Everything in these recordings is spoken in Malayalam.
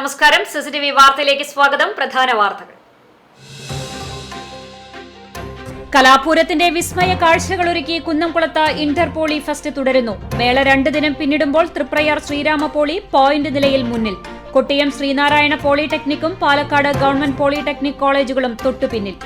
നമസ്കാരം, സിസിടിവി വാർത്തയിലേക്ക് സ്വാഗതം. പ്രധാന വാർത്തകൾ. കലാപൂരത്തിന്റെ വിസ്മയ കാഴ്ചകളൊരുക്കി കുന്നംകുളത്ത് ഇന്റർപോളി ഫെസ്റ്റ് തുടരുന്നു. മേള 2 ദിനം പിന്നിടുമ്പോൾ തൃപ്രയാർ ശ്രീരാമ പോളി പോയിന്റ് നിലയിൽ മുന്നിൽ. കൊട്ടിയം ശ്രീനാരായണ പോളിടെക്നിക്കും പാലക്കാട് ഗവൺമെന്റ് പോളിടെക്നിക് കോളേജുകളും തൊട്ടുപിന്നിൽ.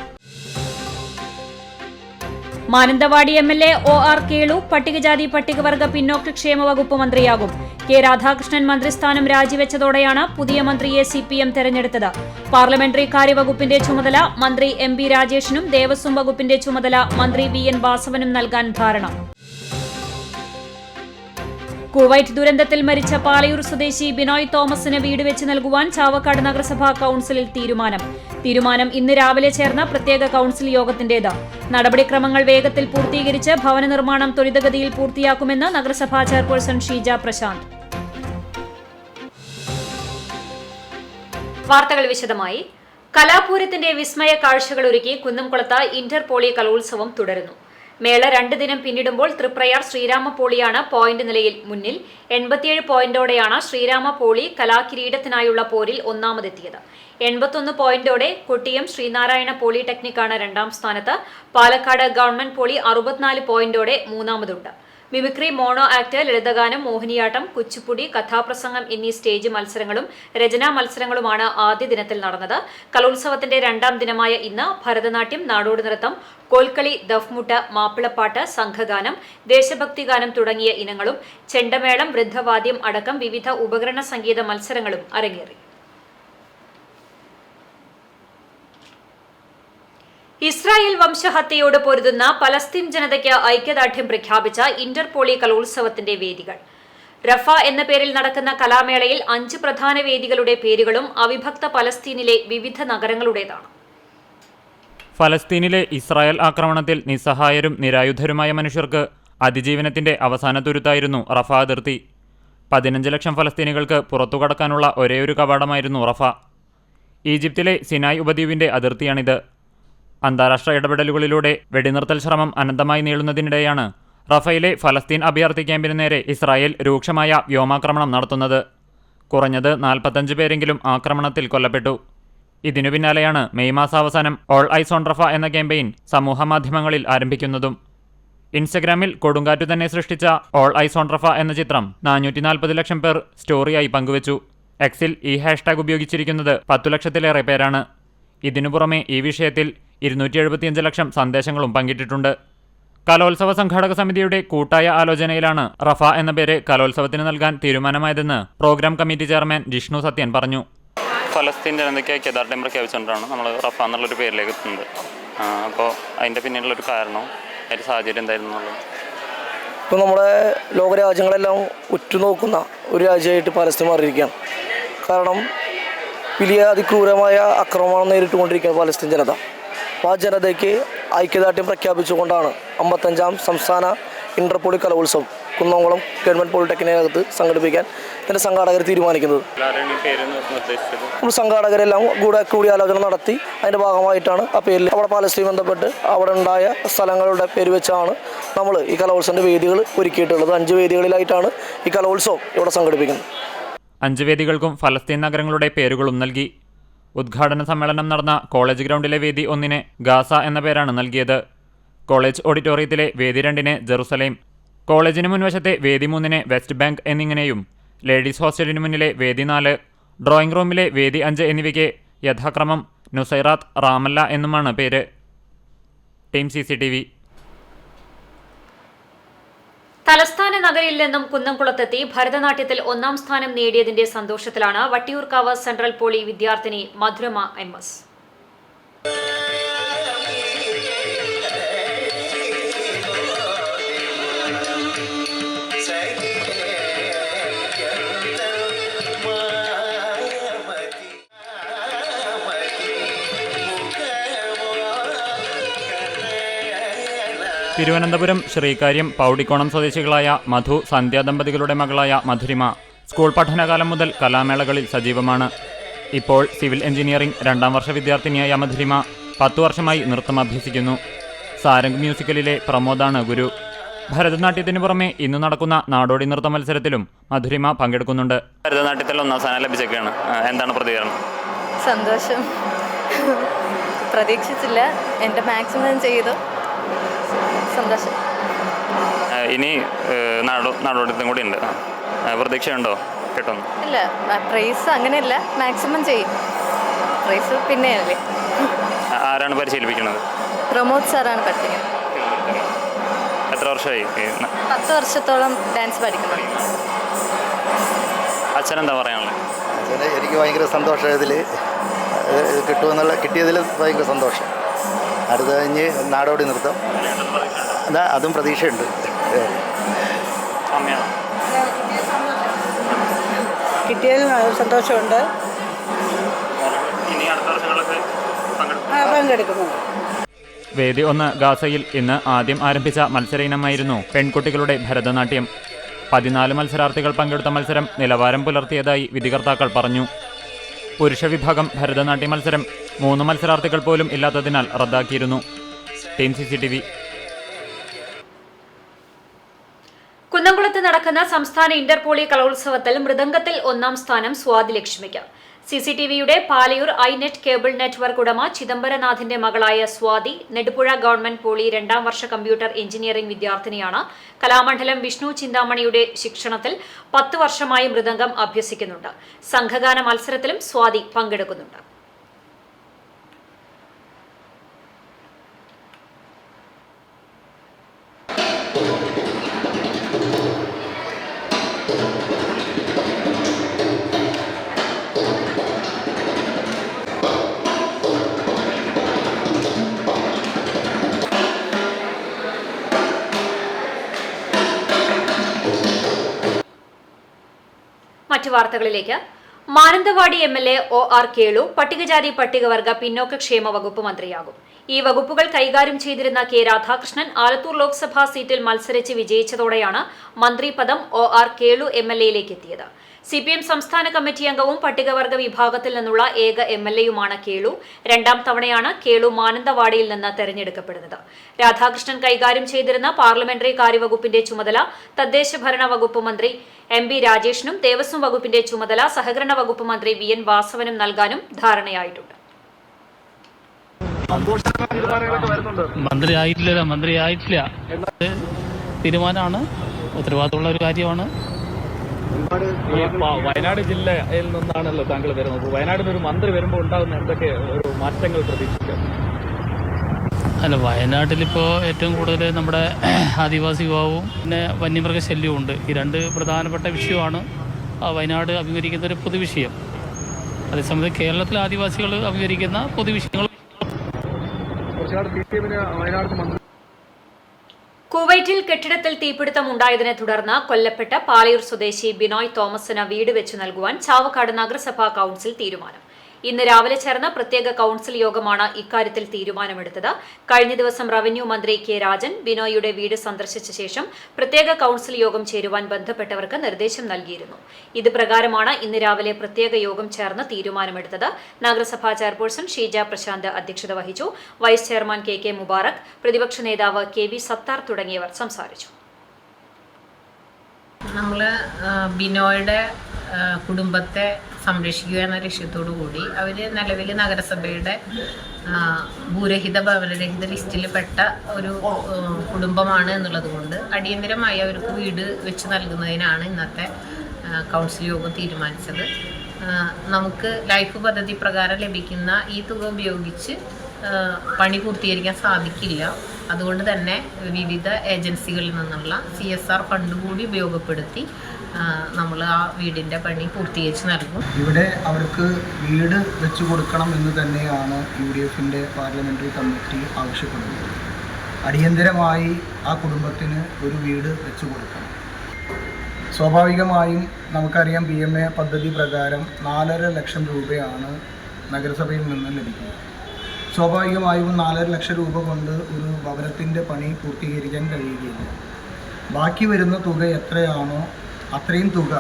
മാനന്തവാടി MLA OR കേളു പട്ടികജാതി പട്ടികവർഗ പിന്നോക്കക്ഷേമ വകുപ്പ് മന്ത്രിയാകും. കെ രാധാകൃഷ്ണൻ മന്ത്രിസ്ഥാനം രാജിവെച്ചതോടെയാണ് പുതിയ മന്ത്രിയെ CPM തെരഞ്ഞെടുത്തത്. പാർലമെന്ററി കാര്യവകുപ്പിന്റെ ചുമതല മന്ത്രി MB രാജേഷിനും ദേവസ്വം വകുപ്പിന്റെ ചുമതല മന്ത്രി VN വാസവനും നൽകാൻ ധാരണ. കുവൈറ്റ് ദുരന്തത്തിൽ മരിച്ച പാലയൂർ സ്വദേശി ബിനോയ് തോമസിന് വീട് വെച്ച് നൽകുവാൻ ചാവക്കാട് നഗരസഭാ കൌൺസിലിൽ തീരുമാനം ഇന്ന് രാവിലെ ചേർന്ന പ്രത്യേക കൌൺസിൽ യോഗത്തിന്റേത്. നടപടിക്രമങ്ങൾ വേഗത്തിൽ പൂർത്തീകരിച്ച് ഭവന നിർമ്മാണം ത്വരിതഗതിയിൽ പൂർത്തിയാക്കുമെന്ന് നഗരസഭാ ചെയർപേഴ്സൺ ഷീജ പ്രശാന്ത്. വാർത്തകൾ വിശദമായി. കലാപൂരത്തിന്റെ വിസ്മയ കാഴ്ചകളൊരുക്കി കുന്നംകുളത്ത് ഇന്റർപോളി കലോത്സവം തുടരുന്നു. മേള 2 ദിനം പിന്നിടുമ്പോൾ തൃപ്രയാർ ശ്രീരാമ പോളിയാണ് പോയിന്റ് നിലയിൽ മുന്നിൽ. 87 പോയിന്റോടെയാണ് ശ്രീരാമ പോളി കലാകിരീടത്തിനായുള്ള പോരിൽ ഒന്നാമതെത്തിയത്. 81 പോയിന്റോടെ കൊട്ടിയം ശ്രീനാരായണ പോളിടെക്നിക്കാണ് 2ാം സ്ഥാനത്ത്. പാലക്കാട് ഗവൺമെന്റ് പോളി 64 പോയിന്റോടെ മൂന്നാമതുണ്ട്. മിമിക്രി, മോണോ ആക്ട്, ലളിതഗാനം, മോഹിനിയാട്ടം, കുച്ചിപ്പുടി, കഥാപ്രസംഗം എന്നീ സ്റ്റേജ് മത്സരങ്ങളും രചനാ മത്സരങ്ങളുമാണ് ആദ്യ ദിനത്തിൽ നടന്നത്. കലോത്സവത്തിന്റെ 2ാം ദിനമായ ഇന്ന് ഭരതനാട്യം, നാടോടി നൃത്തം, കോൽക്കളി, ദഫ്മുട്ട്, മാപ്പിളപ്പാട്ട്, സംഘഗാനം, ദേശഭക്തിഗാനം തുടങ്ങിയ ഇനങ്ങളും ചെണ്ടമേളം, വൃദ്ധവാദ്യം അടക്കം വിവിധ ഉപകരണ സംഗീത മത്സരങ്ങളും അരങ്ങേറി. ഇസ്രായേൽ വംശഹത്യയോട് പൊരുതുന്ന പലസ്തീൻ ജനതയ്ക്ക് ഐക്യദാർഢ്യം പ്രഖ്യാപിച്ച ഇന്റർപോളി കലോത്സവത്തിന്റെ വേദികൾ. റഫ എന്ന പേരിൽ നടക്കുന്ന കലാമേളയിൽ 5 പ്രധാന വേദികളുടെ പേരുകളും അവിഭക്ത പലസ്തീനിലെ വിവിധ നഗരങ്ങളുടേതാണ്. ഫലസ്തീനിലെ ഇസ്രായേൽ ആക്രമണത്തിൽ നിസ്സഹായരും നിരായുധരുമായ മനുഷ്യർക്ക് അതിജീവനത്തിന്റെ അവസാന തുരുത്തായിരുന്നു റഫ അതിർത്തി. 15 ലക്ഷം ഫലസ്തീനികൾക്ക് പുറത്തുകടക്കാനുള്ള ഒരേയൊരു കവാടമായിരുന്നു റഫ. ഈജിപ്തിലെ സിനായ് ഉപദ്വീപിന്റെ അതിർത്തിയാണിത്. അന്താരാഷ്ട്ര ഇടപെടലുകളിലൂടെ വെടിനിർത്തൽ ശ്രമം അനന്തമായി നീളുന്നതിനിടെയാണ് റഫയിലെ ഫലസ്തീൻ അഭയാർത്ഥി ക്യാമ്പിന് നേരെ ഇസ്രായേൽ രൂക്ഷമായ വ്യോമാക്രമണം നടത്തുന്നത്. കുറഞ്ഞത് 45 പേരെങ്കിലും ആക്രമണത്തിൽ കൊല്ലപ്പെട്ടു. ഇതിനു പിന്നാലെയാണ് മെയ് മാസാവസാനം ഓൾ ഐസ് ഓൺ റഫ എന്ന ക്യാമ്പയിൻ സമൂഹമാധ്യമങ്ങളിൽ ആരംഭിക്കുന്നതും. ഇൻസ്റ്റഗ്രാമിൽ കൊടുങ്കാറ്റു തന്നെ സൃഷ്ടിച്ച ഓൾ ഐസ് ഓൺ റഫ എന്ന ചിത്രം 440 ലക്ഷം പേർ സ്റ്റോറിയായി പങ്കുവച്ചു. എക്സിൽ ഈ ഹാഷ്ടാഗ് ഉപയോഗിച്ചിരിക്കുന്നത് 10 ലക്ഷത്തിലേറെ പേരാണ്. ഇതിനു പുറമെ ഈ വിഷയത്തിൽ 275 ലക്ഷം സന്ദേശങ്ങളും പങ്കിട്ടിട്ടുണ്ട്. കലോത്സവ സംഘാടക സമിതിയുടെ കൂട്ടായ ആലോചനയിലാണ് റഫ എന്ന പേര് കലോത്സവത്തിന് നൽകാൻ തീരുമാനമായതെന്ന് program committee chairman Jishnu Sathyan പറഞ്ഞു. ഫലസ്തീൻ ജനതയ്ക്ക് ഐക്യദാർഢ്യം പ്രഖ്യാപിച്ചുകൊണ്ടാണ് നമ്മൾ റഫ എന്നുള്ളൊരു പേരിലേക്ക് എത്തുന്നത്. അപ്പോൾ അതിൻ്റെ പിന്നിലുള്ളൊരു കാരണവും അതിൻ്റെ സാഹചര്യം എന്തായിരുന്നു എന്നുള്ളത്. ഇപ്പോൾ നമ്മുടെ ലോകരാജ്യങ്ങളെല്ലാം ഉറ്റുനോക്കുന്ന ഒരു രാജ്യമായിട്ട് പലസ്തീൻ മാറിയിരിക്കുകയാണ്. കാരണം വലിയ അതിക്രൂരമായ ആക്രമണം നേരിട്ടുകൊണ്ടിരിക്കുന്ന പലസ്തീൻ ജനത. അപ്പോൾ ആ ജനതയ്ക്ക് ഐക്യദാർഢ്യം പ്രഖ്യാപിച്ചുകൊണ്ടാണ് 55ാം സംസ്ഥാന ഇന്റർപോളി കലോത്സവം കുന്നംകുളം ഗവൺമെന്റ് പോളിടെക്നിക്കിനകത്ത് സംഘടിപ്പിക്കാൻ ഇതിൻ്റെ സംഘാടകർ തീരുമാനിക്കുന്നത്. നമ്മൾ സംഘാടകരെല്ലാം കൂടിയാലോചന നടത്തി അതിൻ്റെ ഭാഗമായിട്ടാണ് ആ പേരിൽ അവിടെ പാലസ്തീൻ ബന്ധപ്പെട്ട് അവിടെ ഉണ്ടായ സ്ഥലങ്ങളുടെ പേര് വെച്ചാണ് നമ്മൾ ഈ കലോത്സവത്തിൻ്റെ വേദികൾ ഒരുക്കിയിട്ടുള്ളത്. 5 വേദികളിലായിട്ടാണ് ഈ കലോത്സവം ഇവിടെ സംഘടിപ്പിക്കുന്നത്. 5 വേദികൾക്കും ഫലസ്തീൻ നഗരങ്ങളുടെ പേരുകളും നൽകി. ഉദ്ഘാടന സമ്മേളനം നടന്ന കോളേജ് ഗ്രൗണ്ടിലെ വേദി 1 ഗാസ എന്ന പേരാണ് നൽകിയത്. കോളേജ് ഓഡിറ്റോറിയത്തിലെ വേദി 2 ജെറുസലേം, കോളേജിന് മുൻവശത്തെ വേദി 3 വെസ്റ്റ് ബാങ്ക് എന്നിങ്ങനെയും ലേഡീസ് ഹോസ്റ്റലിന് മുന്നിലെ വേദി 4, ഡ്രോയിങ് റൂമിലെ വേദി 5 എന്നിവയ്ക്ക് യഥാക്രമം നുസൈറാത്ത്, റാമല്ല എന്നുമാണ് പേര്. Team CCTV. തലസ്ഥാന നഗരിയിൽ നിന്നും കുന്നംകുളത്തെത്തി ഭരതനാട്യത്തിൽ 1ാം സ്ഥാനം നേടിയതിന്റെ സന്തോഷത്തിലാണ് വട്ടിയൂർക്കാവ് സെൻട്രൽ പോളി വിദ്യാർത്ഥിനി മധുരമ MS. തിരുവനന്തപുരം ശ്രീകാര്യം പൗടിക്കോണം സ്വദേശികളായ മധു, സന്ധ്യ ദമ്പതികളുടെ മകളായ മധുരിമ സ്കൂൾ പഠനകാലം മുതൽ കലാമേളകളിൽ സജീവമാണ്. ഇപ്പോൾ സിവിൽ എഞ്ചിനീയറിംഗ് 2ാം വർഷ വിദ്യാർത്ഥിനിയായ മധുരിമ 10 വർഷമായി നൃത്തം അഭ്യസിക്കുന്നു. സാരംഗ് മ്യൂസിക്കലിലെ പ്രമോദാണ് ഗുരു. ഭരതനാട്യത്തിന് പുറമെ ഇന്ന് നടക്കുന്ന നാടോടി നൃത്ത മത്സരത്തിലും മധുരിമ പങ്കെടുക്കുന്നുണ്ട്. ഭരതനാട്യത്തിൽ 1ാം സ്ഥാനം ലഭിച്ചൊക്കെയാണ്. എന്താണ് പ്രതികരണം? സന്തോഷം. പ്രതീക്ഷിച്ചില്ല. എൻ്റെ മാക്സിമം ചെയ്തു. സന്തോഷം. ഇനി നാടോടിത്തം കൂടി ഉണ്ട്. പ്രതീക്ഷയുണ്ടോ കിട്ടുന്നു? ഇല്ല, പ്രൈസ് അങ്ങനെയല്ല, മാക്സിമം ചെയ്യും. പ്രൈസ് പിന്നെയല്ലേ. ആരാണ് പരിശീലിപ്പിക്കുന്നത്? പ്രമോദ് സാറാണ് പഠിപ്പിക്കുന്നത്. എത്ര വർഷമായി? 10 വർഷത്തോളം ഡാൻസ് പഠിക്കുന്നു. അച്ഛനെന്താ പറയാനുള്ളത്? എനിക്ക് ഭയങ്കര സന്തോഷം. ഇതിൽ കിട്ടിയതിൽ ഭയങ്കര സന്തോഷം. അടുത്ത കഴിഞ്ഞ് നാടോടി നൃത്തം, അതും പ്രതീക്ഷയുണ്ട്. കിട്ടിയതിൽ സന്തോഷമുണ്ട്. പങ്കെടുക്കുന്നു. വേദി 1 ഗാസയിൽ ഇന്ന് ആദ്യം ആരംഭിച്ച മത്സര ഇനമായിരുന്നു പെൺകുട്ടികളുടെ ഭരതനാട്യം. 14 മത്സരാർത്ഥികൾ പങ്കെടുത്ത മത്സരം നിലവാരം പുലർത്തിയതായി വിധികർത്താക്കൾ പറഞ്ഞു. പുരുഷ വിഭാഗം ഭരതനാട്യ മത്സരം 3 മത്സരാർത്ഥികൾ പോലും ഇല്ലാത്തതിനാൽ റദ്ദാക്കിയിരുന്നു. Team CCTV. കുന്നംകുളത്ത് നടക്കുന്ന സംസ്ഥാന ഇന്റർപോളി കലോത്സവത്തിൽ മൃദംഗത്തിൽ 1ാം സ്ഥാനം സ്വാതി ലക്ഷ്മിക്ക്. CCTVയുടെ പാലയൂർ ഐനെറ്റ് കേബിൾ നെറ്റ്വർക്ക് ഉടമ ചിദംബരനാഥിന്റെ മകളായ സ്വാതി നെടുപുഴ ഗവൺമെന്റ് പോളി 2ാം വർഷ കമ്പ്യൂട്ടർ എഞ്ചിനീയറിംഗ് വിദ്യാർത്ഥിനിയാണ്. കലാമണ്ഡലം വിഷ്ണു ചിന്താമണിയുടെ ശിക്ഷണത്തിൽ 10 വർഷമായി മൃദംഗം അഭ്യസിക്കുന്നുണ്ട്. സംഘഗാന മത്സരത്തിലും സ്വാതി പങ്കെടുക്കുന്നുണ്ട്. മറ്റു വാർത്തകളിലേക്ക്. മാനന്തവാടി MLA OR കേളു പട്ടികജാതി പട്ടികവർഗ പിന്നോക്കക്ഷേമ വകുപ്പ് മന്ത്രിയാകും. ഈ വകുപ്പുകൾ കൈകാര്യം ചെയ്തിരുന്ന K രാധാകൃഷ്ണൻ ആലത്തൂർ ലോക്സഭാ സീറ്റിൽ മത്സരിച്ച് വിജയിച്ചതോടെയാണ് മന്ത്രിപദം OR കേളു MLAയിലേക്ക് എത്തിയത്. CPM സംസ്ഥാന കമ്മിറ്റി അംഗവും പട്ടികവർഗ വിഭാഗത്തിൽ നിന്നുള്ള ഏക MLAയുമാണ് കേളു. 2ാം തവണയാണ് കേളു മാനന്തവാടിയിൽ നിന്ന് തെരഞ്ഞെടുക്കപ്പെടുന്നത്. രാധാകൃഷ്ണൻ കൈകാര്യം ചെയ്തിരുന്ന പാർലമെന്ററി കാര്യവകുപ്പിന്റെ ചുമതല തദ്ദേശ ഭരണ വകുപ്പ് മന്ത്രി MB രാജേഷിനും ദേവസ്വം വകുപ്പിന്റെ ചുമതല സഹകരണ വകുപ്പ് മന്ത്രി VN വാസവനും നൽകാനും ധാരണയായിട്ടുണ്ട്. മന്ത്രിയായിട്ടില്ല. തീരുമാനമാണ്, ഉത്തരവാദിത്തമുള്ള ഒരു കാര്യമാണ്. വയനാട് ജില്ലയിൽ നിന്നാണല്ലോ താങ്കൾ വരുന്നത്. വയനാടിന് ഒരു മന്ത്രി വരുമ്പോൾ ഉണ്ടാകുന്ന എന്തൊക്കെ ഒരു മാറ്റങ്ങൾ പ്രതീക്ഷിക്കാം? അല്ല, വയനാട്ടിലിപ്പോൾ ഏറ്റവും കൂടുതൽ നമ്മുടെ ആദിവാസി വിഭാഗവും പിന്നെ വന്യമൃഗശല്യവും ഉണ്ട്. ഈ 2 പ്രധാനപ്പെട്ട വിഷയമാണ് വയനാട് അഭിമുഖീകരിക്കുന്ന ഒരു പൊതുവിഷയം. അതേസമയത്ത് കേരളത്തിലെ ആദിവാസികൾ അഭിമുഖീകരിക്കുന്ന പൊതുവിഷയങ്ങൾ. കുവൈറ്റിൽ കെട്ടിടത്തിൽ തീപിടുത്തം ഉണ്ടായതിനെ തുടർന്ന് കൊല്ലപ്പെട്ട പാലയൂർ സ്വദേശി ബിനോയ് തോമസിന് വീട് വെച്ചു നൽകുവാൻ ചാവക്കാട് നഗരസഭാ കൌൺസിൽ തീരുമാനം. ഇന്ന് രാവിലെ ചേർന്ന പ്രത്യേക കൌൺസിൽ യോഗമാണ് ഇക്കാര്യത്തിൽ തീരുമാനമെടുത്തത്. കഴിഞ്ഞ ദിവസം റവന്യൂ മന്ത്രി K രാജൻ ബിനോയിയുടെ വീട് സന്ദർശിച്ച ശേഷം പ്രത്യേക കൌൺസിൽ യോഗം ചേരുവാൻ ബന്ധപ്പെട്ടവർക്ക് നിർദ്ദേശം നൽകിയിരുന്നു. ഇത് പ്രകാരമാണ് ഇന്ന് രാവിലെ പ്രത്യേക യോഗം ചേർന്ന് തീരുമാനമെടുത്തത്. നഗരസഭാ ചെയർപേഴ്സൺ ഷീജ പ്രശാന്ത് അധ്യക്ഷത വഹിച്ചു. വൈസ് ചെയർമാൻ KK മുബാറക്, പ്രതിപക്ഷ നേതാവ് KV സത്താർ തുടങ്ങിയവർ സംസാരിച്ചു. നമ്മൾ ബിനോയുടെ കുടുംബത്തെ സംരക്ഷിക്കുക എന്ന ലക്ഷ്യത്തോടു കൂടി അവർ നിലവിൽ നഗരസഭയുടെ ഭൂരഹിത ഭവനരഹിത ലിസ്റ്റിൽ പെട്ട ഒരു കുടുംബമാണ് എന്നുള്ളത് കൊണ്ട് അടിയന്തരമായി അവർക്ക് വീട് വെച്ച് നൽകുന്നതിനാണ് ഇന്നത്തെ കൗൺസിൽ യോഗം തീരുമാനിച്ചത്. നമുക്ക് ലൈഫ് പദ്ധതി പ്രകാരം ലഭിക്കുന്ന ഈ തുക ഉപയോഗിച്ച് പണി പൂർത്തീകരിക്കാൻ സാധിക്കില്ല. അതുകൊണ്ട് തന്നെ വിവിധ ഏജൻസികളിൽ നിന്നുള്ള CSR ഫണ്ട് കൂടി ഉപയോഗപ്പെടുത്തി നമ്മൾ ആ വീടിൻ്റെ പണി പൂർത്തീകരിച്ച് നൽകും. ഇവിടെ അവർക്ക് വീട് വെച്ചു കൊടുക്കണം എന്ന് തന്നെയാണ് UDFൻ്റെ പാർലമെൻ്ററി കമ്മിറ്റി ആവശ്യപ്പെടുന്നത്. അടിയന്തരമായി ആ കുടുംബത്തിന് ഒരു വീട് വെച്ചു കൊടുക്കണം. സ്വാഭാവികമായും നമുക്കറിയാം PMA പദ്ധതി പ്രകാരം 4.5 ലക്ഷം രൂപയാണ് നഗരസഭയിൽ നിന്ന് ലഭിക്കുന്നത്. സ്വാഭാവികമായും 4.5 ലക്ഷം രൂപ കൊണ്ട് ഒരു ഭവനത്തിൻ്റെ പണി പൂർത്തീകരിക്കാൻ കഴിയുകയില്ല. ബാക്കി വരുന്ന തുക എത്രയാണോ അത്രയും തുക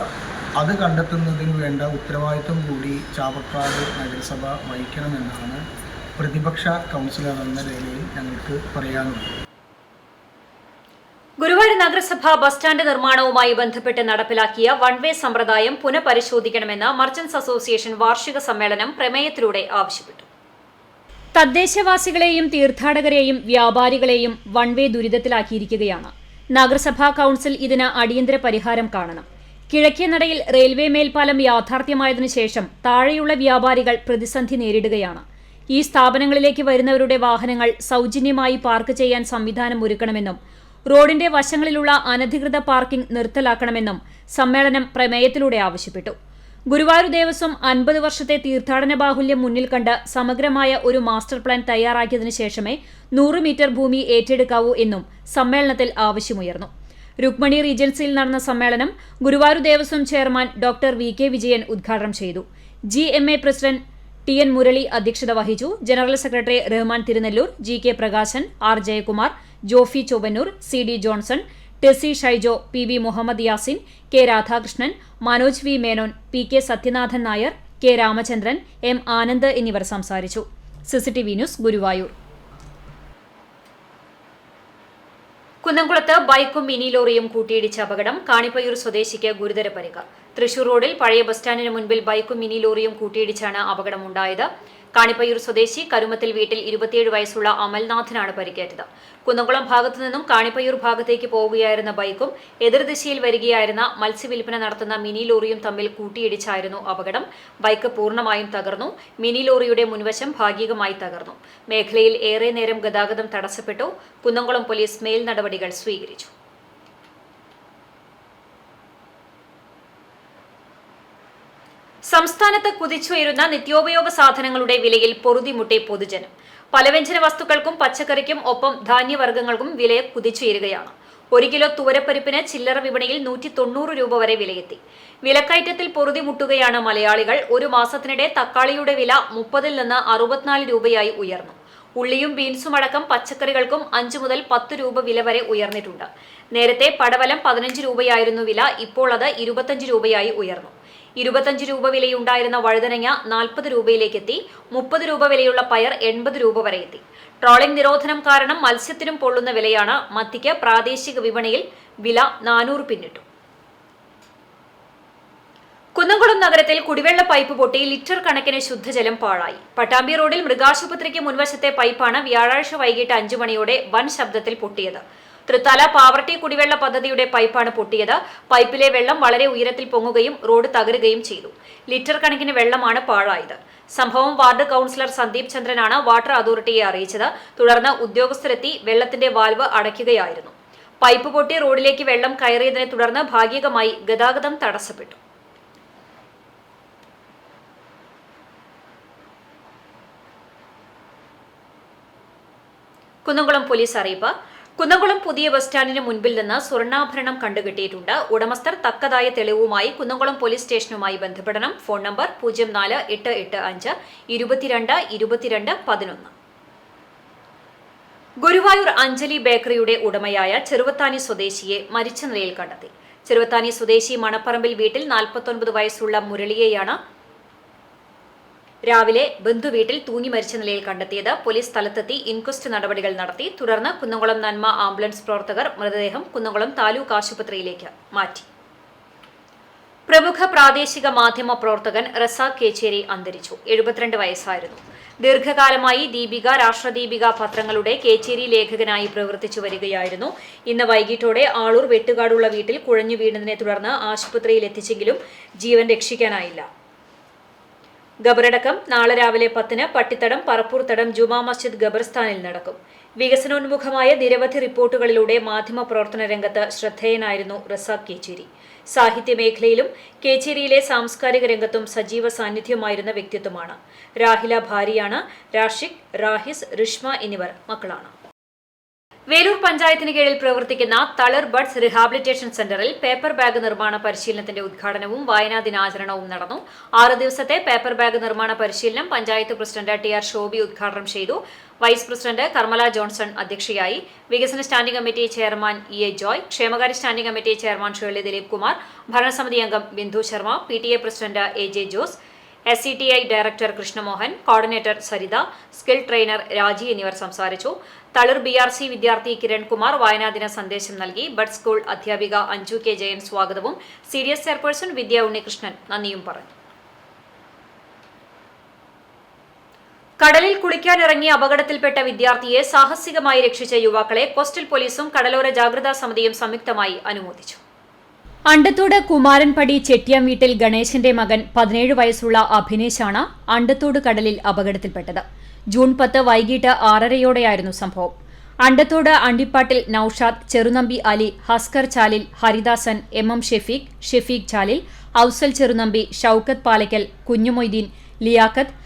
അത് കണ്ടെത്തുന്നതിന് വേണ്ട ഉത്തരവാദിത്വം കൂടി ചാവക്കാട് നഗരസഭ വഹിക്കണമെന്നാണ് പ്രതിപക്ഷ കൗൺസിലർ എന്ന നിലയിൽ ഞങ്ങൾക്ക് പറയാനുള്ളത്. ഗുരുവായൂർ നഗരസഭ ബസ് സ്റ്റാൻഡ് നിർമ്മാണവുമായി ബന്ധപ്പെട്ട് നടപ്പിലാക്കിയ വൺ വേ സമ്പ്രദായം പുനഃപരിശോധിക്കണമെന്ന് മർച്ചന്റ്സ് അസോസിയേഷൻ വാർഷിക സമ്മേളനം പ്രമേയത്തിലൂടെ ആവശ്യപ്പെട്ടു. തദ്ദേശവാസികളെയും തീർത്ഥാടകരെയും വ്യാപാരികളെയും വൺ വേ ദുരിതത്തിലാക്കിയിരിക്കുകയാണ്. നഗരസഭാ കൌൺസിൽ ഇതിന് അടിയന്തര പരിഹാരം കാണണം. കിഴക്കേനടയിൽ റെയിൽവേ മേൽപ്പാലം യാഥാർത്ഥ്യമായതിനു ശേഷം താഴെയുള്ള വ്യാപാരികൾ പ്രതിസന്ധി നേരിടുകയാണ്. ഈ സ്ഥാപനങ്ങളിലേക്ക് വരുന്നവരുടെ വാഹനങ്ങൾ സൗജന്യമായി പാർക്ക് ചെയ്യാൻ സംവിധാനം ഒരുക്കണമെന്നും റോഡിന്റെ വശങ്ങളിലുള്ള അനധികൃത പാർക്കിംഗ് നിർത്തലാക്കണമെന്നും സമ്മേളനം പ്രമേയത്തിലൂടെ ആവശ്യപ്പെട്ടു. ഗുരുവായൂർ ദേവസ്വം 50 വർഷത്തെ തീർത്ഥാടന ബാഹുല്യം മുന്നിൽ കണ്ട് സമഗ്രമായ ഒരു മാസ്റ്റർ പ്ലാൻ തയ്യാറാക്കിയതിനു ശേഷമേ 100 മീറ്റർ ഭൂമി ഏറ്റെടുക്കാവൂ എന്നും സമ്മേളനത്തിൽ ആവശ്യമുയർന്നു. രുക്മണി റീജൻസിയിൽ നടന്ന സമ്മേളനം Guruvayur Devaswom chairman doctor V K. Vijayan ഉദ്ഘാടനം ചെയ്തു. GMA പ്രസിഡന്റ് TN മുരളി അധ്യക്ഷത വഹിച്ചു. General secretary Rahman Thirunellur, GK Prakashan, R Jayakumar, Jofi Chowwannur, CD Johnson, Tessy Shaijo, PV Muhammad Yasin, K Radhakrishnan, Manoj V Menon, PK Sathyanathan Nair, K Ramachandran, M Anand എന്നിവർ സംസാരിച്ചു. CCTV news, Guruvayur. കുന്നംകുളത്ത് ബൈക്കും മിനി ലോറിയും കൂട്ടിയിടിച്ച അപകടം. കാണിപ്പയ്യൂർ സ്വദേശിക്ക് ഗുരുതര പരിക്ക്. തൃശൂർ റോഡിൽ പഴയ ബസ് സ്റ്റാൻഡിന് മുൻപിൽ ബൈക്കും മിനി ലോറിയും കൂട്ടിയിടിച്ചാണ് അപകടമുണ്ടായത്. കാണിപ്പയ്യൂർ സ്വദേശി കരുമത്തിൽ വീട്ടിൽ 27 വയസ്സുള്ള അമൽനാഥിനാണ് പരിക്കേറ്റത്. കുന്നംകുളം ഭാഗത്തു നിന്നും കാണിപ്പയ്യൂർ ഭാഗത്തേക്ക് പോവുകയായിരുന്ന ബൈക്കും എതിർദിശയിൽ വരികയായിരുന്ന മത്സ്യവില്പന നടത്തുന്ന മിനി ലോറിയും തമ്മിൽ കൂട്ടിയിടിച്ചായിരുന്നു അപകടം. ബൈക്ക് പൂർണ്ണമായും തകർന്നു. മിനി ലോറിയുടെ മുൻവശം ഭാഗികമായി തകർന്നു. മേഖലയിൽ ഏറെ നേരം ഗതാഗതം തടസ്സപ്പെട്ടു. കുന്നംകുളം പോലീസ് മേൽ നടപടികൾ സ്വീകരിച്ചു. സംസ്ഥാനത്ത് കുതിച്ചുയരുന്ന നിത്യോപയോഗ സാധനങ്ങളുടെ വിലയിൽ പൊറുതിമുട്ടി പൊതുജനം. പലവ്യഞ്ജന വസ്തുക്കൾക്കും പച്ചക്കറിക്കും ഒപ്പം ധാന്യവർഗ്ഗങ്ങൾക്കും വില കുതിച്ചുയരുകയാണ്. 1 കിലോ തുവരപ്പരിപ്പിന് ചില്ലറ വിപണിയിൽ 190 രൂപ വരെ വിലയെത്തി. വിലക്കയറ്റത്തിൽ പൊറുതിമുട്ടുകയാണ് മലയാളികൾ. ഒരു മാസത്തിനിടെ തക്കാളിയുടെ വില 30 നിന്ന് 64 രൂപയായി ഉയർന്നു. ഉള്ളിയും ബീൻസും അടക്കം പച്ചക്കറികൾക്കും 5 മുതൽ 10 രൂപ വില വരെ ഉയർന്നിട്ടുണ്ട്. നേരത്തെ പടവലം 15 രൂപയായിരുന്നു വില, ഇപ്പോൾ അത് 25 രൂപയായി ഉയർന്നു. 25 രൂപ വിലയുണ്ടായിരുന്ന വഴുതനങ്ങ 40 രൂപയിലേക്കെത്തി. 30 രൂപ വിലയുള്ള പയർ 80 രൂപ വരെ എത്തി. ട്രോളിംഗ് നിരോധനം കാരണം മത്സ്യത്തിനും പൊള്ളുന്ന വിലയാണ്. മത്തിക്ക് പ്രാദേശിക വിപണിയിൽ വില 400 പിന്നിട്ടു. കുന്നംകുളം നഗരത്തിൽ കുടിവെള്ള പൈപ്പ് പൊട്ടി ലിറ്റർ കണക്കിന് ശുദ്ധജലം പാഴായി. പട്ടാമ്പി റോഡിൽ മൃഗാശുപത്രിക്ക് മുൻവശത്തെ പൈപ്പാണ് വ്യാഴാഴ്ച വൈകിട്ട് 5 മണിയോടെ വൻ ശബ്ദത്തിൽ പൊട്ടിയത്. തൃത്താല പാവർട്ടി കുടിവെള്ള പദ്ധതിയുടെ പൈപ്പാണ് പൊട്ടിയത്. പൈപ്പിലെ വെള്ളം വളരെ ഉയരത്തിൽ പൊങ്ങുകയും റോഡ് തകരുകയും ചെയ്തു. ലിറ്റർ കണക്കിന് വെള്ളമാണ് പാഴായത്. സംഭവം വാർഡ് കൌൺസിലർ സന്ദീപ് ചന്ദ്രനാണ് വാട്ടർ അതോറിറ്റിയെ അറിയിച്ചത്. തുടർന്ന് ഉദ്യോഗസ്ഥരെത്തി വെള്ളത്തിന്റെ വാൽവ് അടയ്ക്കുകയായിരുന്നു. പൈപ്പ് പൊട്ടി റോഡിലേക്ക് വെള്ളം കയറിയതിനെ തുടർന്ന് ഭാഗികമായി ഗതാഗതം തടസ്സപ്പെട്ടു. കുന്നംകുളം പോലീസ് അറിയിപ്പ്. കുന്നംകുളം പുതിയ ബസ് സ്റ്റാൻഡിന് മുൻപിൽ നിന്ന് സ്വർണ്ണാഭരണം കണ്ടുകിട്ടിയിട്ടുണ്ട്. ഉടമസ്ഥർ തക്കതായ തെളിവുമായി കുന്നംകുളം പോലീസ് സ്റ്റേഷനുമായി ബന്ധപ്പെടണം. Phone number 04885 22 11. ഗുരുവായൂർ അഞ്ജലി ബേക്കറിയുടെ ഉടമയായ ചെറുവത്താനി സ്വദേശിയെ മരിച്ച നിലയിൽ കണ്ടെത്തി. ചെറുവത്താനി സ്വദേശി മണപ്പറമ്പിൽ വീട്ടിൽ 49 വയസ്സുള്ള മുരളിയെയാണ് രാവിലെ ബന്ധുവീട്ടിൽ തൂങ്ങി മരിച്ച നിലയിൽ കണ്ടെത്തിയത്. പോലീസ് സ്ഥലത്തെത്തി ഇൻക്വസ്റ്റ് നടപടികൾ നടത്തി. തുടർന്ന് കുന്നംകുളം നന്മ ആംബുലൻസ് പ്രവർത്തകർ മൃതദേഹം കുന്നംകുളം താലൂക്ക് ആശുപത്രിയിലേക്ക് മാറ്റി. പ്രമുഖ പ്രാദേശിക മാധ്യമ പ്രവർത്തകൻ റസാഖ് കേച്ചേരി അന്തരിച്ചു. 72 വയസ്സായിരുന്നു. ദീർഘകാലമായി ദീപിക, രാഷ്ട്രദീപിക പത്രങ്ങളുടെ കേച്ചേരി ലേഖകനായി പ്രവർത്തിച്ചു വരികയായിരുന്നു. ഇന്ന് വൈകിട്ടോടെ ആളൂർ വെട്ടുകാടുള്ള വീട്ടിൽ കുഴഞ്ഞു വീണതിനെ തുടർന്ന് ആശുപത്രിയിൽ എത്തിച്ചെങ്കിലും ജീവൻ രക്ഷിക്കാനായില്ല. ഖബറടക്കം നാളെ രാവിലെ 10-ന് പട്ടിത്തടം പറപ്പൂർ തടം ജുമാ മസ്ജിദ് ഖബർസ്ഥാനിൽ നടക്കും. വികസനോന്മുഖമായ നിരവധി റിപ്പോർട്ടുകളിലൂടെ മാധ്യമ പ്രവർത്തന രംഗത്ത് ശ്രദ്ധേയനായിരുന്നു റസാഖ് കേച്ചേരി. സാഹിത്യ മേഖലയിലും കേച്ചേരിയിലെ സാംസ്കാരിക രംഗത്തും സജീവ സാന്നിധ്യമായിരുന്ന വ്യക്തിത്വമാണ്. രാഹില ഭാര്യയാണ്. രാഷിഖ്, റാഹിസ്, റിഷ്മ എന്നിവർ മക്കളാണ്. വേലൂർ പഞ്ചായത്തിന് കീഴിൽ പ്രവർത്തിക്കുന്ന തളിർ ബഡ്സ് റിഹാബിലിറ്റേഷൻ സെന്ററിൽ പേപ്പർ ബാഗ് നിർമ്മാണ പരിശീലനത്തിന്റെ ഉദ്ഘാടനവും വായനാ ദിനാചരണവും നടന്നു. 6 ദിവസത്തെ പേപ്പർ ബാഗ് നിർമ്മാണ പരിശീലനം പഞ്ചായത്ത് പ്രസിഡന്റ് TR ശോഭി ഉദ്ഘാടനം ചെയ്തു. വൈസ് പ്രസിഡന്റ് കർമ്മല ജോൺസൺ അധ്യക്ഷയായി. വികസന standing committee chairman EA Joy, ക്ഷേമകാര്യ standing committee chairman Shirley Dileep Kumar, ഭരണസമിതി അംഗം Bindu Sharma, PTA president AJ Jose, SCTI director Krishnamohan, coordinator Saritha, skill trainer Raji എന്നിവർ സംസാരിച്ചു. തളിർ BRC വിദ്യാർത്ഥി കിരൺകുമാർ വായനാദിന സന്ദേശം നൽകി. ബഡ് സ്കൂൾ അധ്യാപിക അഞ്ജു K. ജയൻ സ്വാഗതവും CDS ചെയർപേഴ്സൺ വിദ്യ ഉണ്ണികൃഷ്ണൻ നന്ദിയും പറഞ്ഞു. കടലിൽ കുളിക്കാനിറങ്ങി അപകടത്തിൽപ്പെട്ട വിദ്യാർത്ഥിയെ സാഹസികമായി രക്ഷിച്ച യുവാക്കളെ കോസ്റ്റൽ പോലീസും കടലോര ജാഗ്രതാ സമിതിയും സംയുക്തമായി അനുമോദിച്ചു. അണ്ടത്തോട് കുമാരൻപടി ചെട്ടിയം വീട്ടിൽ ഗണേശന്റെ മകൻ 17 വയസ്സുള്ള അഭിനേശാണ് അണ്ടത്തോട് കടലിൽ അപകടത്തിൽപ്പെട്ടത്. ജൂൺ 10 വൈകിട്ട് 6:30യോടെയായിരുന്നു സംഭവം. അണ്ടത്തോട് അണ്ടിപ്പാട്ടിൽ നൌഷാദ്, ചെറുനമ്പി അലി, ഹസ്കർ ചാലിൽ, ഹരിദാസൻ, MM ഷെഫീഖ് ചാലിൽ, ഔസൽ ചെറുനമ്പി, ഷൌക്കത്ത് പാലക്കൽ, കുഞ്ഞുമൊയ്തീൻ, ലിയാഖത്ത്,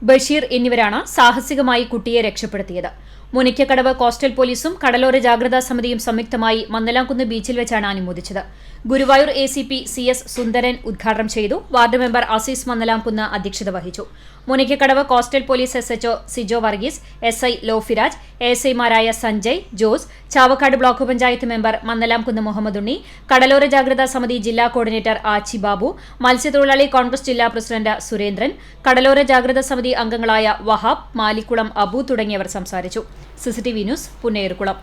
ബഷീർ എന്നിവരാണ് സാഹസികമായി കുട്ടിയെ രക്ഷപ്പെടുത്തിയത്. മുനിക്കക്കടവ് കോസ്റ്റൽ പോലീസും കടലോര ജാഗ്രതാ സമിതിയും സംയുക്തമായി മന്നലാംകുന്ന് ബീച്ചിൽ വെച്ചാണ് അനുമോദിച്ചത്. ഗുരുവായൂർ ACP CS സുന്ദരൻ ഉദ്ഘാടനം ചെയ്തു. വാർഡ് മെമ്പർ അസീസ് മന്നലാംകുന്ന് അധ്യക്ഷത വഹിച്ചു. Munikkakadavu coastal police SHO Sijo Varghese, SI Lofiraj, ASIമാരായ സഞ്ജയ്, ജോസ്, ചാവക്കാട് ബ്ലോക്ക് പഞ്ചായത്ത് മെമ്പർ മന്നലാംകുന്ന് മുഹമ്മദ് ഉണ്ണി, കടലോര ജാഗ്രതാ സമിതി ജില്ലാ കോർഡിനേറ്റർ ആച്ചി ബാബു, മത്സ്യത്തൊഴിലാളി കോൺഗ്രസ് ജില്ലാ പ്രസിഡന്റ് സുരേന്ദ്രൻ, കടലോര ജാഗ്രതാ സമിതി അംഗങ്ങളായ വഹാബ്, മാലിക്കുളം അബു തുടങ്ങിയവർ സംസാരിച്ചു. CCTV news Punnerkulam.